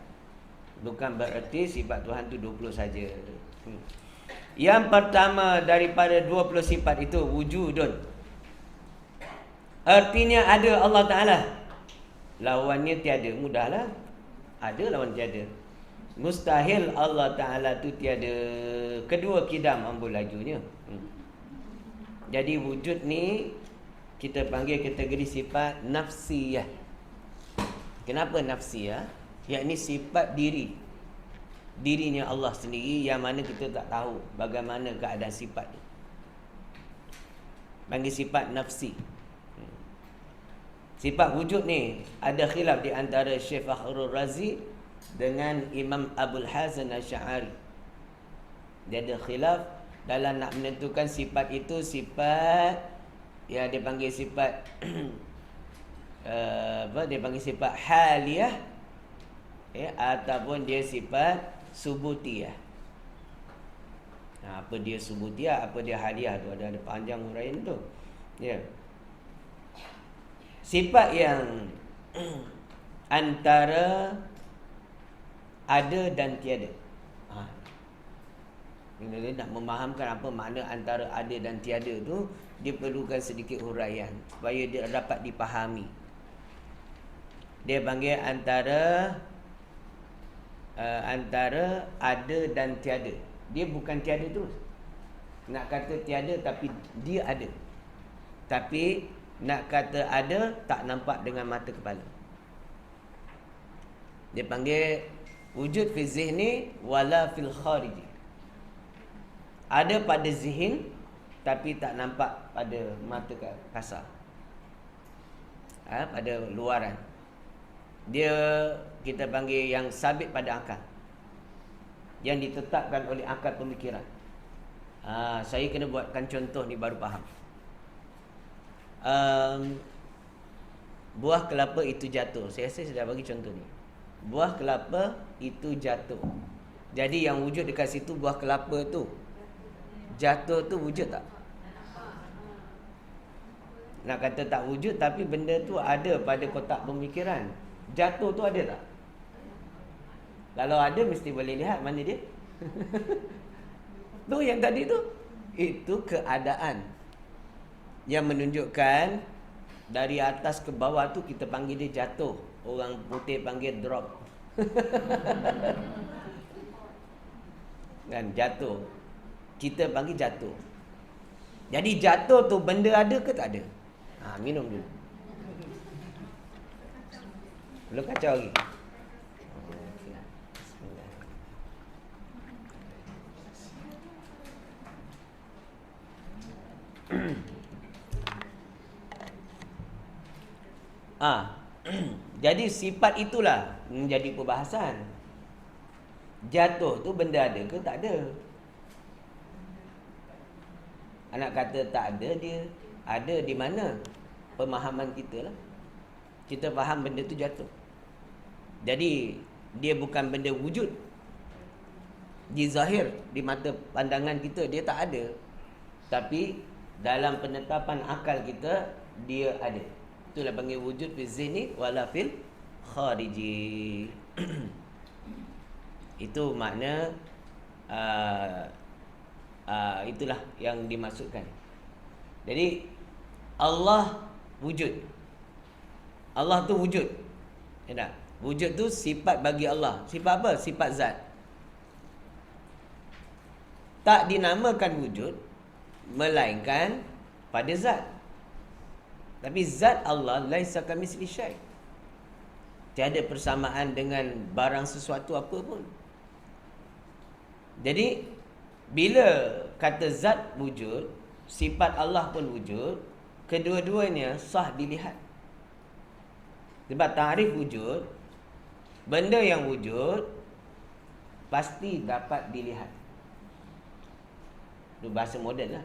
Bukan bererti sifat Tuhan tu 20 saja. Yang pertama daripada 20 sifat itu wujudun. Artinya ada Allah Ta'ala. Lawannya tiada. Mudahlah. Ada lawan tiada. Mustahil Allah Ta'ala tu tiada. Kedua kidam ambul lajunya. Jadi wujud ni kita panggil kategori sifat nafsiyah. Kenapa nafsiyah? Yakni sifat dirinya Allah sendiri, yang mana kita tak tahu bagaimana keadaan sifat ni. Panggil sifat nafsi. Sifat wujud ni ada khilaf di antara Syekh Fakhrul Razi dengan Imam Abul Hasan Asy'ari. Dia ada khilaf dalam nak menentukan sifat itu sifat yang dia panggil sifat dia panggil sifat haliyah, ataupun dia sifat subutiyah. Apa dia subutiyah, apa dia haliyah tu, ada panjang huraian tu. Sifat yang antara ada dan tiada. Bila nak memahamkan apa makna antara ada dan tiada tu, dia perlukan sedikit huraian supaya dia dapat dipahami. Dia panggil antara ada dan tiada. Dia bukan tiada terus. Nak kata tiada tapi dia ada. Tapi nak kata ada tak nampak dengan mata kepala. Dia panggil wujud fi zihni wala fil khariji. Ada pada zihin tapi tak nampak pada mata kasar. Pada luaran. Dia kita panggil yang sabit pada akal, yang ditetapkan oleh akal pemikiran. Saya kena buatkan contoh ni baru faham. Buah kelapa itu jatuh. Saya rasa saya dah bagi contoh ni. Buah kelapa itu jatuh. Jadi yang wujud dekat situ buah kelapa tu. Jatuh tu wujud tak? Nak kata tak wujud, tapi benda tu ada pada kotak pemikiran. Jatuh tu ada tak? Kalau ada mesti boleh lihat mana dia. Tu yang tadi tu, itu keadaan yang menunjukkan dari atas ke bawah tu kita panggil dia jatuh. Orang putih panggil drop. Kan jatuh. Kita panggil jatuh. Jadi jatuh tu benda ada ke tak ada? Minum dulu. Belum kacau lagi. Jadi sifat itulah menjadi perbahasan. Jatuh tu benda ada ke tak ada? Anak kata tak ada, dia ada di mana? Pemahaman kita lah. Kita faham benda tu jatuh. Jadi dia bukan benda wujud. Di zahir, di mata pandangan kita dia tak ada. Tapi dalam penetapan akal kita dia ada. Itulah panggil wujud fi zihni wala fil khariji. Itu makna itulah yang dimaksudkan. Jadi Allah wujud. Allah tu wujud. Ya tak? Wujud tu sifat bagi Allah. Sifat apa? Sifat zat. tak dinamakan wujud melainkan pada zat. Tapi zat Allah laisa kamitsli syai'. Tiada persamaan dengan barang sesuatu apa pun. Jadi bila kata zat wujud, sifat Allah pun wujud, kedua-duanya sah dilihat. Sebab ta'rif wujud, benda yang wujud pasti dapat dilihat. Itu bahasa moden lah.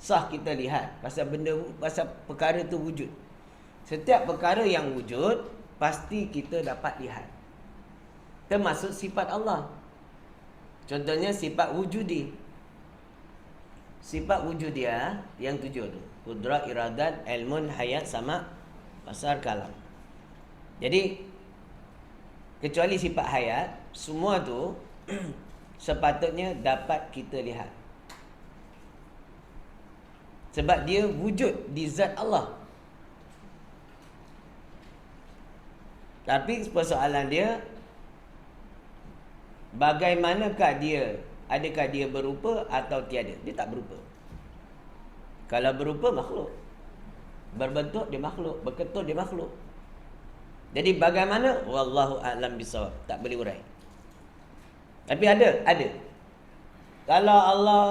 Sah kita lihat pasal perkara tu wujud. Setiap perkara yang wujud pasti kita dapat lihat. Termasuk sifat Allah. Contohnya sifat wujudi. Sifat wujudiah yang 7 tu. Qudrat, iradat, ilmun, hayat, sama, basar, kalam. Jadi kecuali sifat hayat, semua tu sepatutnya dapat kita lihat. Sebab dia wujud di zat Allah. Tapi persoalan dia, bagaimanakah dia? Adakah dia berupa atau tiada? Dia tak berupa. Kalau berupa, makhluk. Berbentuk, dia makhluk. Berketul, dia makhluk. Jadi bagaimana? Wallahu a'lam bisawab. Tak boleh urai. Tapi ada. Kalau Allah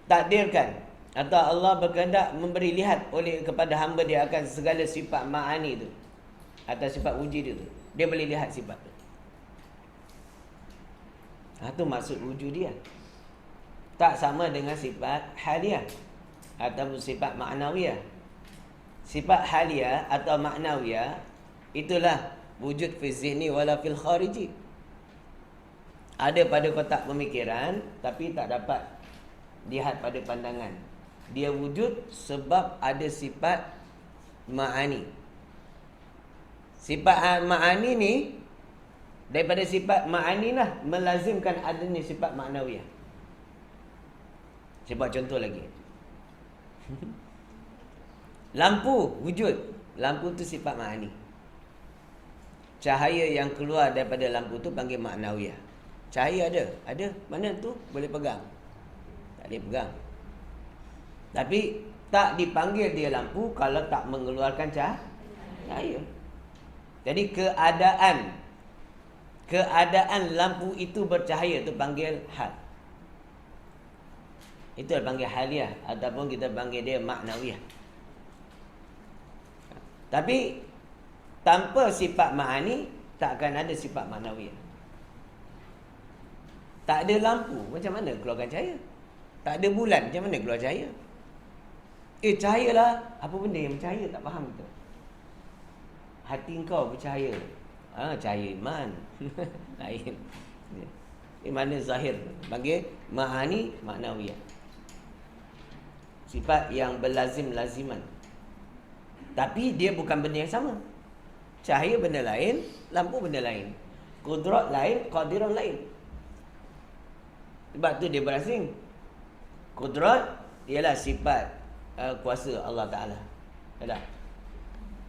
takdirkan atau Allah berkehendak memberi lihat oleh kepada hamba dia akan segala sifat ma'ani tu atau sifat wujud tu, dia boleh lihat sifat tu. Itu maksud wujud dia. Tak sama dengan sifat haliyah atau sifat ma'nawiyah. Sifat haliyah atau ma'nawiyah itulah wujud fi zihni wala fil khariji. Ada pada kotak pemikiran tapi tak dapat lihat pada pandangan. Dia wujud sebab ada sifat ma'ani. Sifat ma'ani ni, daripada sifat ma'ani lah melazimkan adanya sifat ma'nawiyah. Saya buat contoh lagi. Lampu wujud. Lampu tu sifat ma'ani. Cahaya yang keluar daripada lampu tu panggil ma'nawiyah. Cahaya ada. Mana tu? Boleh pegang? Tak boleh pegang. Tapi tak dipanggil dia lampu kalau tak mengeluarkan cahaya. Jadi keadaan lampu itu bercahaya tu panggil hal. Itu panggil haliyah ataupun kita panggil dia ma'nawiyah. Tapi tanpa sifat ma'ani tak akan ada sifat ma'nawiyah. Tak ada lampu, macam mana keluarkan cahaya? Tak ada bulan, macam mana keluar cahaya? Cahayalah. Apa benda yang bercahaya? Tak faham kita. Hati kau bercahaya. Cahaya iman. Lain. Ini mana zahir? Panggil ma'ani ma'nawiyah. Sifat yang berlazim-laziman. Tapi dia bukan benda yang sama. Cahaya benda lain, lampu benda lain. Qudrat lain, qadiran lain. Sebab tu dia berasing. Qudrat ialah sifat kuasa Allah Ta'ala. Ada.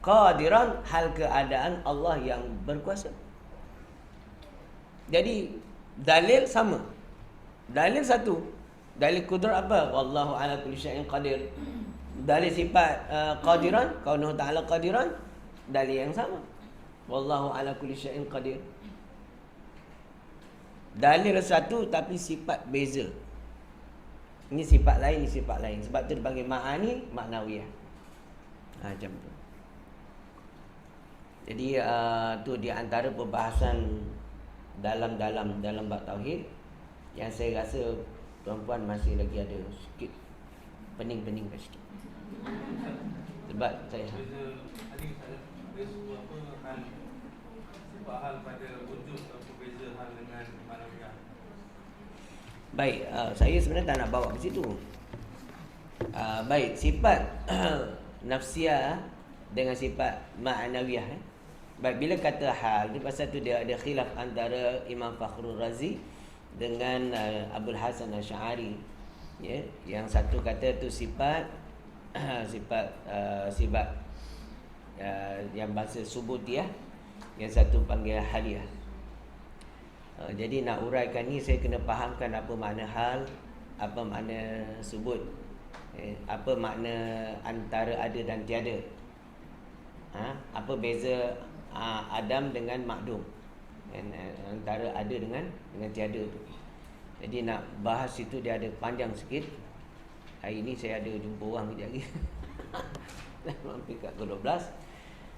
Qadiran, hal keadaan Allah yang berkuasa. Jadi dalil sama. Dalil satu. Dalil qudrat apa? Wallahu ala kulli syai'in qadir. Dalil sifat qadiran, kaunuhu ta'ala qadiran, dalil yang sama. Wallahu ala kulli syai'in qadir. Dalil satu tapi sifat beza. Ini sifat lain, ini sifat lain. Sebab tu dipanggil ma'ani ma'nawiyah. Macam tu. Jadi tu di antara perbahasan dalam bab tauhid yang saya rasa tuan-puan masih lagi ada sikit pening-pening sikit. Sebab saya hal pada wujud atau beza hal dengan ma'nawiyah. Baik, saya sebenarnya tak nak bawa ke situ. Baik, sifat nafsiyah dengan sifat ma'nawiyah. Baik, bila kata hal, pasal tu dia ada khilaf antara Imam Fakhrul Razi dengan Abul Hasan Asy'ari. Ya, yang satu kata tu sifat yang bahasa subutiyah, yang satu panggil haliyah. Jadi nak uraikan ni saya kena fahamkan apa makna hal, apa makna subut, apa makna antara ada dan tiada. Apa beza Adam dengan makdum, antara ada dengan tiada tu. Jadi nak bahas itu dia ada panjang sikit. Hari ni saya ada jumpa orang kejap lagi. Dah hampir kat ke-12.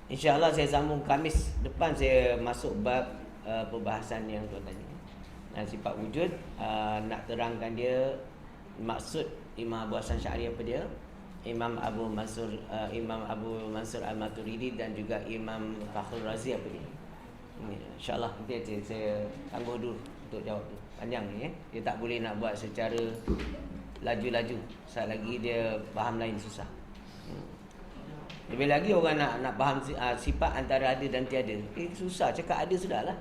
InsyaAllah saya sambung Khamis depan saya masuk bab perbahasan yang tuan tanya. Sifat wujud, nak terangkan dia maksud Imam Abu Hasan Sy'ari apa dia, Imam Abu Mansur Al-Maturidi dan juga Imam Fakhrul Razi apa dia. InsyaAllah nanti saya tangguh dulu untuk jawab tu. Panjang ni dia tak boleh nak buat secara laju-laju. Saat lagi dia faham lain susah. Lebih lagi orang nak faham sifat antara ada dan tiada. Susah, cakap ada sudahlah.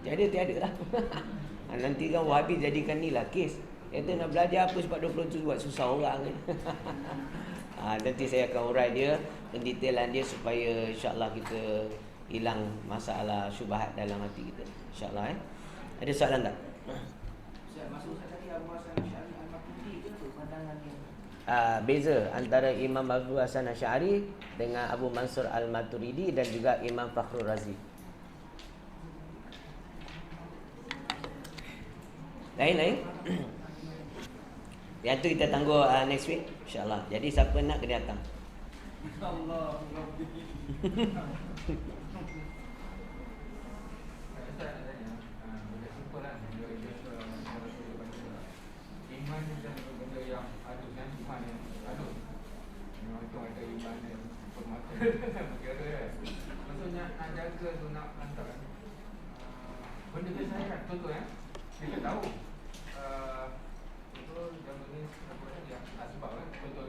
Tiada lah. Nanti kan Wahabi jadikan ni lah kes. Kata nak belajar apa sebab 20 tu buat susah orang kan. Nanti saya akan urai dia, pendetailan dia supaya insyaAllah kita hilang masalah syubhat dalam hati kita. InsyaAllah Ada soalan tak? Maksud saya tadi Abu Hasan Sy'ari Al-Maturidi tu pandangannya. Beza antara Imam Abu Hasan Asy'ari dengan Abu Mansur Al-Maturidi dan juga Imam Fakhrul Razi. Lain. Yang tu kita tangguh next week insyaAllah. Jadi siapa nak kena datang. Allah. Iman dan benda yang ada dan iman yang ada. Memang tu ada iman yang permata. Maksudnya nak jaga tu nak hantar benda biasa kan. Contoh kita tahu contoh zaman ni apa yang sebab contoh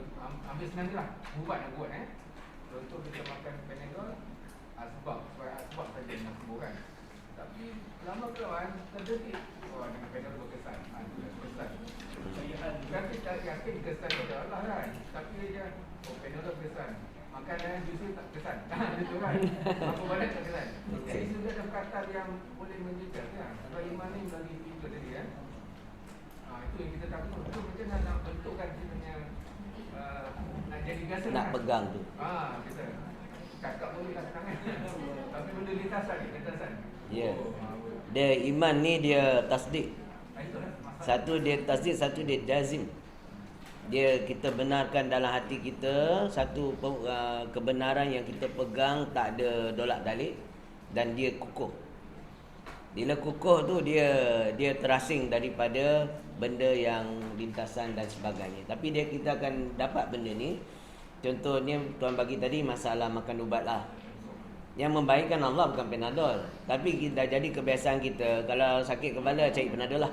ambil senang je lah. Ubat nak buat contoh kita makan Panadol sebab saja nak sembuh kan. Tapi lama kelamaan terdetik dengan Panadol berkesan. Berkesan. Tapi tak yakin kesan pada Allah kan. Tapi dia Panadol berkesan. Makanan justru tak kesan. Itu kan. Apa balik tak kesan. Jadi sudah ada perkataan yang boleh menjelaskan kan. Sebab iman ni melalui itu tadi kan. Itu yang kita takut. Itu macam nak bentukkan kita punya nak jadi biasa Nak kan? pegang tu. Kita cakap boleh lah senang kan. Tapi benda lintasan. Ya. Dia iman ni dia tasdik. Itulah masalah. Satu dia tasdik, satu dia jazim. Dia kita benarkan dalam hati kita satu kebenaran yang kita pegang, tak ada dolak dalik dan dia kukuh. Bila kukuh tu dia terasing daripada benda yang lintasan dan sebagainya. Tapi kita akan dapat benda ni. Contohnya tuan bagi tadi masalah makan ubat lah. Yang membaikkan Allah bukan Panadol. Tapi kita jadi kebiasaan kita kalau sakit kepala cari Panadol lah.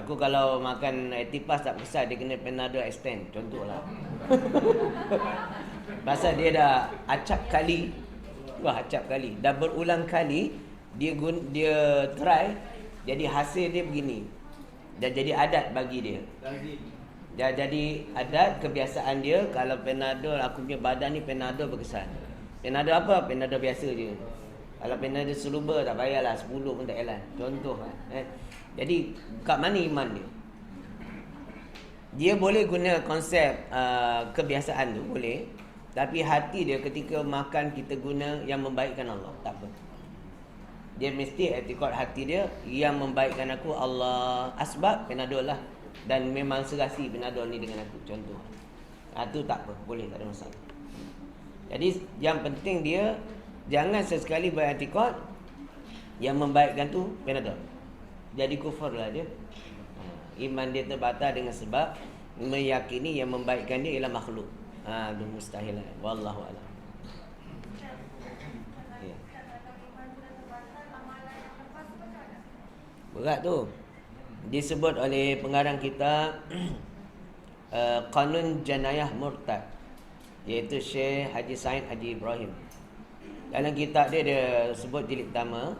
Aku kalau makan Etipas tak besar, dia kena Panadol extend. Contohlah. Pasal dia dah acap kali. Dah berulang kali dia try, jadi hasil dia begini. Dah jadi adat bagi dia. Dah jadi adat, kebiasaan dia. Kalau Panadol, aku punya badan ni Panadol berkesan. Panadol apa? Panadol biasa je. Kalau Panadol seluba tak payahlah, 10 pun tak jalan. Contoh Jadi kat mana iman dia? Dia boleh guna konsep kebiasaan tu, boleh. Tapi hati dia ketika makan kita guna yang membaikkan Allah, tak apa. Dia mesti etikad hati dia yang membaikkan aku Allah. Asbab Panadol lah. Dan memang serasi Panadol ni dengan aku. Contoh. Tu tak apa, boleh, tak ada masalah. Jadi yang penting dia jangan sesekali beretikad yang membaikkan tu Panadol. Jadi kufur lah dia. Iman dia terbatal dengan sebab meyakini yang membaikkan dia ialah makhluk. Itu mustahil lah. Wallahu a'lam. Ya. Berat tu. Disebut oleh pengarang kita Qanun Janayah Murtad, iaitu Syekh Haji Said Haji Ibrahim. Dalam kitab dia sebut jilid pertama,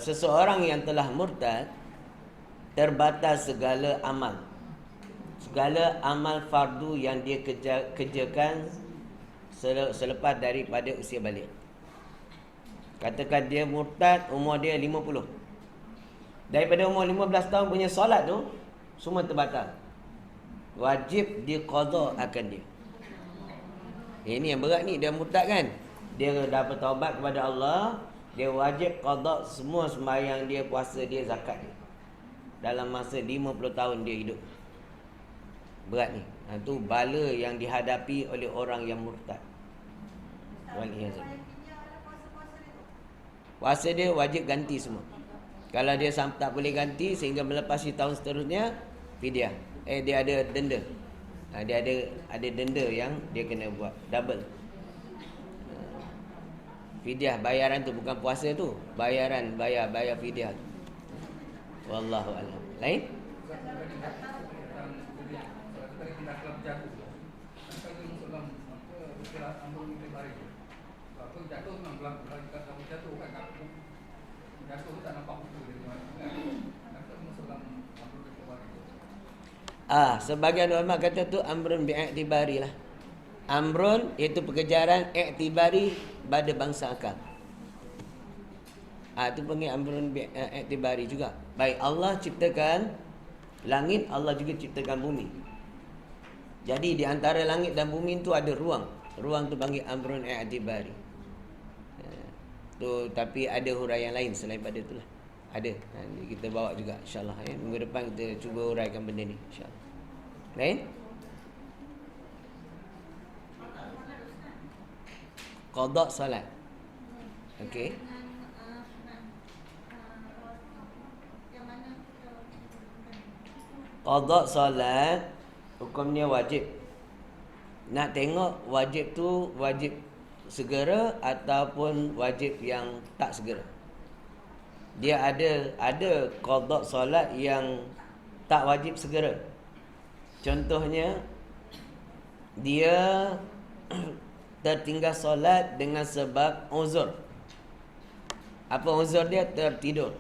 seseorang yang telah murtad terbatas segala amal. Segala amal fardu yang dia kerjakan selepas daripada usia balik. Katakan dia murtad, umur dia 50. Daripada umur 15 tahun punya solat tu semua terbatal. Wajib diqada akan dia. Ini yang berat ni, dia murtad kan? Dia dah bertaubat kepada Allah, dia wajib qada semua sembahyang dia, puasa dia, zakat dia. Dalam masa 50 tahun dia hidup. Berat ni. Itu bala yang dihadapi oleh orang yang murtad. Waliyahzubillah. Puasa dia wajib ganti semua. Kalau dia tak boleh ganti sehingga melepasi tahun seterusnya, fidyah. Dia ada denda. Dia ada denda yang dia kena buat double. Fidyah, bayaran tu bukan puasa tu, bayar fidyah. Wallahu a'lam. Lain? Sebagian ulama kata tu amrun bi'aktibari lah. Amrun iaitu pekerjaan iktibari pada bangsa akal. Itu panggil amrun bi'aktibari juga. Baik, Allah ciptakan langit, Allah juga ciptakan bumi. Jadi di antara langit dan bumi tu ada ruang. Ruang tu panggil amrun i'tibari. Tu tapi ada huraian lain selain pada itulah. Ada. Kita bawa juga insya-Allah ya. Minggu depan kita cuba huraikan benda ni insya-Allah. Lain? Qada solat. Okey. Qada solat hukumnya wajib. Nak tengok wajib tu wajib segera ataupun wajib yang tak segera. Dia ada qada solat yang tak wajib segera. Contohnya dia tertinggal solat dengan sebab uzur. Apa uzur dia? Tertidur.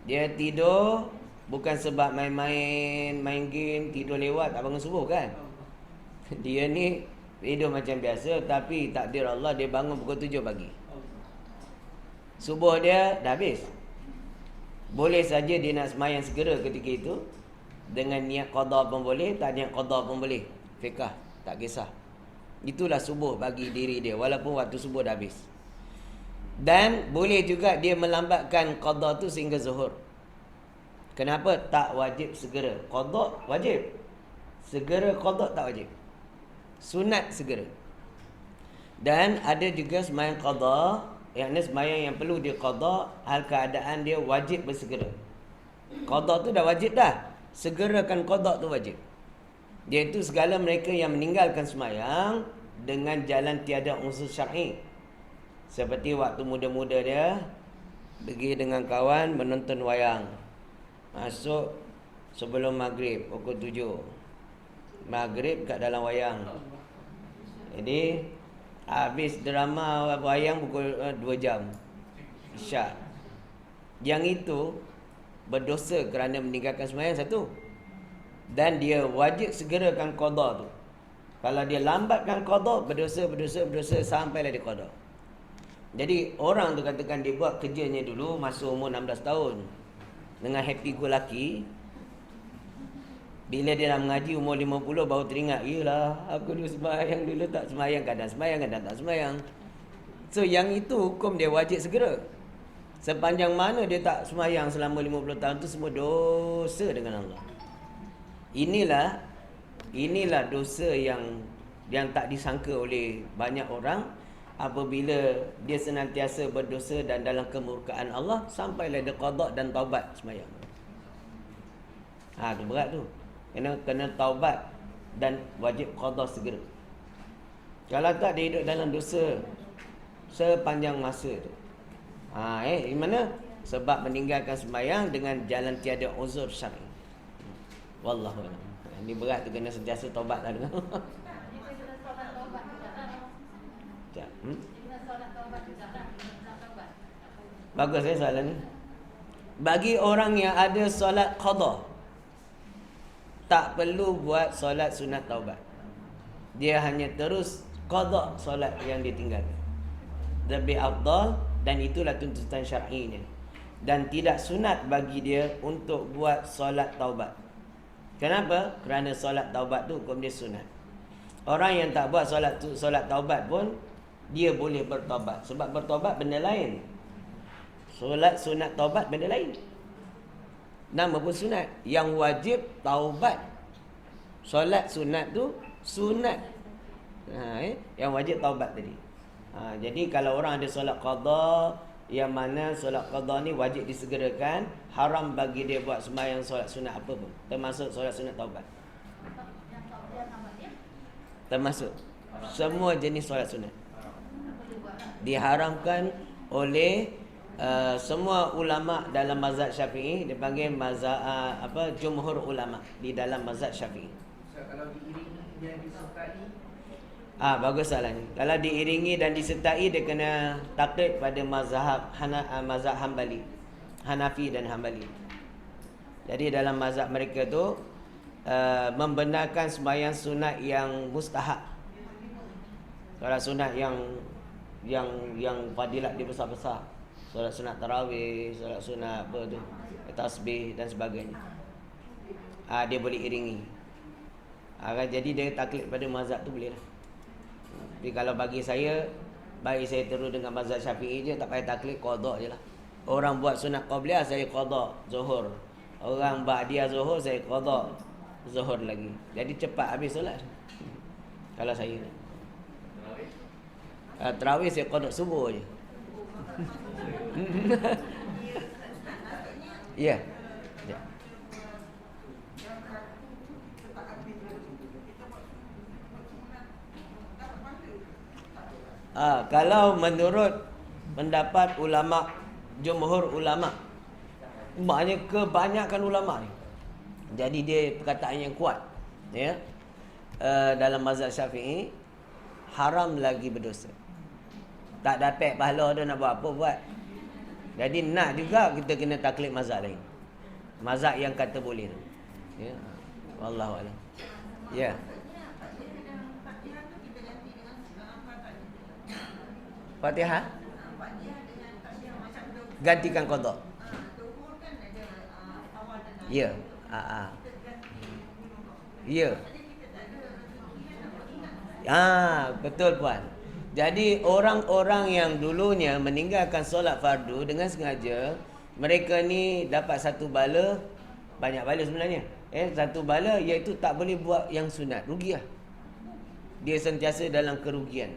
Dia tidur bukan sebab main game, tidur lewat, tak bangun subuh kan? Dia ni tidur macam biasa, tapi takdir Allah dia bangun pukul 7 pagi. Subuh dia dah habis. Boleh saja dia nak sembahyang segera ketika itu, dengan niat qada pun boleh, tak niat qada pun boleh. Fiqah, tak kisah. Itulah subuh bagi diri dia, walaupun waktu subuh dah habis. Dan boleh juga dia melambatkan qada tu sehingga zuhur. Kenapa? Tak wajib segera. Qada wajib. Segera qada tak wajib. Sunat segera. Dan ada juga sembahyang qada, yakni sembahyang yang perlu dia qada hal keadaan dia wajib bersegera. Qada tu dah wajib dah. Segerakan qada tu wajib. Iaitu segala mereka yang meninggalkan sembahyang dengan jalan tiada unsur syar'i. Seperti waktu muda-muda dia pergi dengan kawan menonton wayang. Masuk sebelum maghrib pukul 7. Maghrib kat dalam wayang. Jadi habis drama wayang pukul 2 jam. Isyak. Yang itu berdosa kerana meninggalkan sembahyang satu. Dan dia wajib segerakan qada tu. Kalau dia lambatkan qada, berdosa sampailah dia qada. Jadi orang tu katakan dia buat kerjanya dulu masa umur 16 tahun dengan happy go lucky. Bila dia dah mengaji umur 50 baru teringat, yalah aku dulu sembahyang, dulu tak sembahyang, kadang sembahyang, kadang tak sembahyang. So yang itu hukum dia wajib segera. Sepanjang mana dia tak sembahyang selama 50 tahun tu semua dosa dengan Allah. Inilah dosa yang tak disangka oleh banyak orang apabila dia senantiasa berdosa dan dalam kemurkaan Allah sampailah dia qada dan taubat sembahyang. Tu berat tu. Kena taubat dan wajib qada segera. Kalau tak dia hidup dalam dosa sepanjang masa tu. Di mana? Sebab meninggalkan sembahyang dengan jalan tiada uzur syar'i. Wallahu a'lam. Ini berat tu, kena sentiasa taubat lah dengan Allah. Bagus soalan ni. Bagi orang yang ada solat qada, tak perlu buat solat sunat taubat. Dia hanya terus qada solat yang ditinggalkan. Lebih afdal, dan itulah tuntutan syar'inya. dan tidak sunat bagi dia untuk buat solat taubat. Kenapa? Kerana solat taubat tu hukum dia sunat. Orang yang tak buat solat taubat pun dia boleh bertaubat. Sebab bertaubat benda lain. Solat sunat taubat benda lain. Nama pun sunat. Yang wajib taubat. Solat sunat tu sunat. Yang wajib taubat tadi. Jadi kalau orang ada solat qada, yang mana solat qada ni wajib disegerakan, haram bagi dia buat sembahyang solat sunat apa pun, termasuk solat sunat taubat. Termasuk semua jenis solat sunat diharamkan oleh semua ulama dalam mazhab Syafi'i. Dipanggil mazhab jumhur ulama di dalam mazhab Syafi'i. Kalau diiringi dan disertai, bagus soalan ni. Kalau diiringi dan disertai, dia kena taklid pada mazhab Hambali, Hanafi dan Hambali. Jadi dalam mazhab mereka tu membenarkan sembahyang sunat yang mustahab. Kalau sunat yang fadilat dia besar-besar, solat sunat tarawih, solat sunat apa tu, tasbih dan sebagainya, dia boleh iringi. Jadi dia taklid pada mazhab tu boleh lah. Tapi kalau bagi saya, baik saya terus dengan mazhab Syafi'i je, tak payah taklid, qada je lah. Orang buat sunat qabliyah, saya qada zuhur. Orang ba'diyah zuhur, saya qada zuhur lagi. Jadi cepat habis solat. Kalau saya tarawih, saya qada subuh je. Ya. Kalau menurut pendapat ulama, jumhur ulama, maknanya kebanyakan ulama ni, jadi dia perkataan yang kuat, ya, dalam mazhab Syafi'i, haram lagi berdosa. Tak dapat pahala dia nak buat apa buat. Jadi nak juga kita kena taklid mazhab lain, mazhab yang kata boleh tu, ya. Wallahu a'lam. Ya. Fatihah gantikan qada. Ya. Ya. Betul puan. Jadi orang-orang yang dulunya meninggalkan solat fardu dengan sengaja, mereka ni dapat satu bala, banyak bala sebenarnya. Satu bala iaitu tak boleh buat yang sunat, rugi lah. Dia sentiasa dalam kerugian.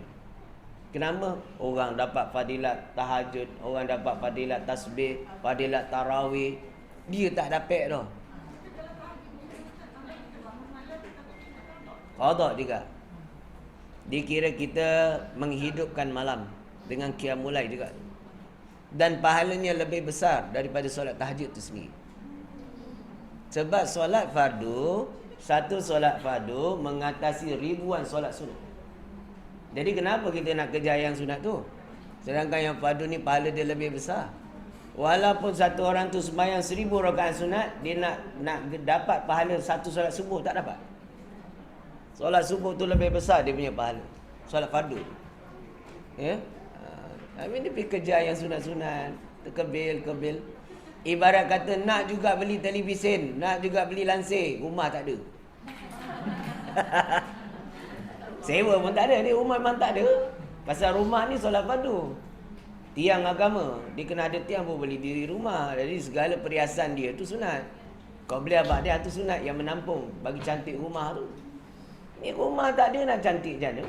Kenapa? Orang dapat fadilat tahajud, orang dapat fadilat tasbih, fadilat tarawih, dia tak dapat dah. Qada juga. Dikira kita menghidupkan malam dengan qiyamulai juga. Dan pahalanya lebih besar daripada solat tahajud itu sendiri. Sebab solat fardu, satu solat fardu mengatasi ribuan solat sunat. Jadi kenapa kita nak kejar yang sunat tu? Sedangkan yang fardu ni pahala dia lebih besar. Walaupun satu orang tu sembahyang 1000 rakaat sunat, dia nak dapat pahala satu solat subuh, tak dapat. Solat subuh tu lebih besar dia punya pahala, solat fardu. Ya? Tapi dia pergi kejar yang sunat-sunat, kebil. Ibarat kata nak juga beli televisyen, nak juga beli lansir, rumah tak ada. Sewa pun tak ada, dia rumah memang tak ada. Pasal rumah ni solat fardu, tiang agama, dia kena ada tiang pun boleh diri rumah. Jadi segala perhiasan dia tu sunat. Kau beli abad dia tu sunat yang menampung, bagi cantik rumah tu. Ni rumah tak ada, nak cantik macam mana?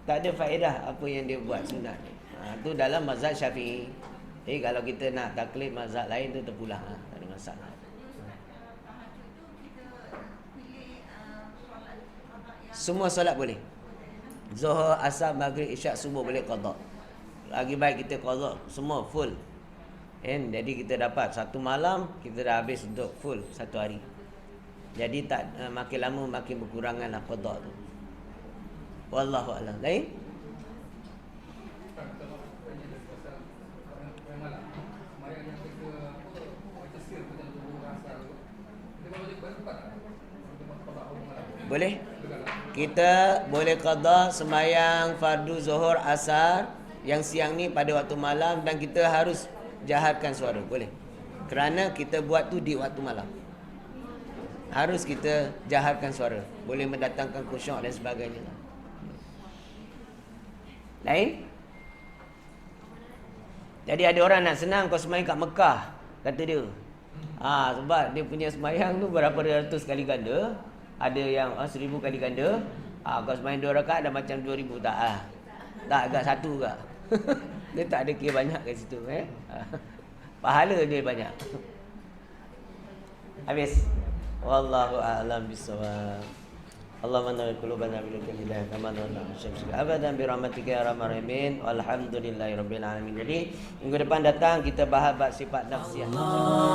Tak ada faedah apa yang dia buat sunat. Tu dalam mazhab Syafi'i. Jadi kalau kita nak taklid mazhab lain tu terpulang, tak ada masalah. Semua solat boleh. Zuhur, asar, maghrib, isyak, subuh boleh qada. Lagi baik kita qada semua full. Jadi kita dapat satu malam, kita dah habis untuk full satu hari. Jadi tak makin lama makin berkurangan lah qada tu. Wallahu a'lam. Lain? Boleh? Kita boleh qada sembahyang fardu zuhur asar yang siang ni pada waktu malam, dan kita harus jaharkan suara, boleh. Kerana kita buat tu di waktu malam. Harus kita jaharkan suara, boleh mendatangkan khusyuk dan sebagainya. Lain? Jadi ada orang nak senang kau sembahyang kat Mekah, kata dia. Sebab dia punya sembahyang tu berapa ratus kali ganda. Ada yang 1000 kali ganda. Kau sembahyang 2 rakaat dah macam 2000 tak. Tak agak satu agak. Dia tak ada kira banyak kat situ pahala dia banyak. Habis. Wallahu a'lam bissawab. Allahumma nawwir qulubana bil hidayah kama nawwarna syamsika abadan bi rahmatika ya arhamar rahimin. Walhamdulillahirabbil alamin. Jadi minggu depan datang kita bahas bab sifat nafsiyah. Allahu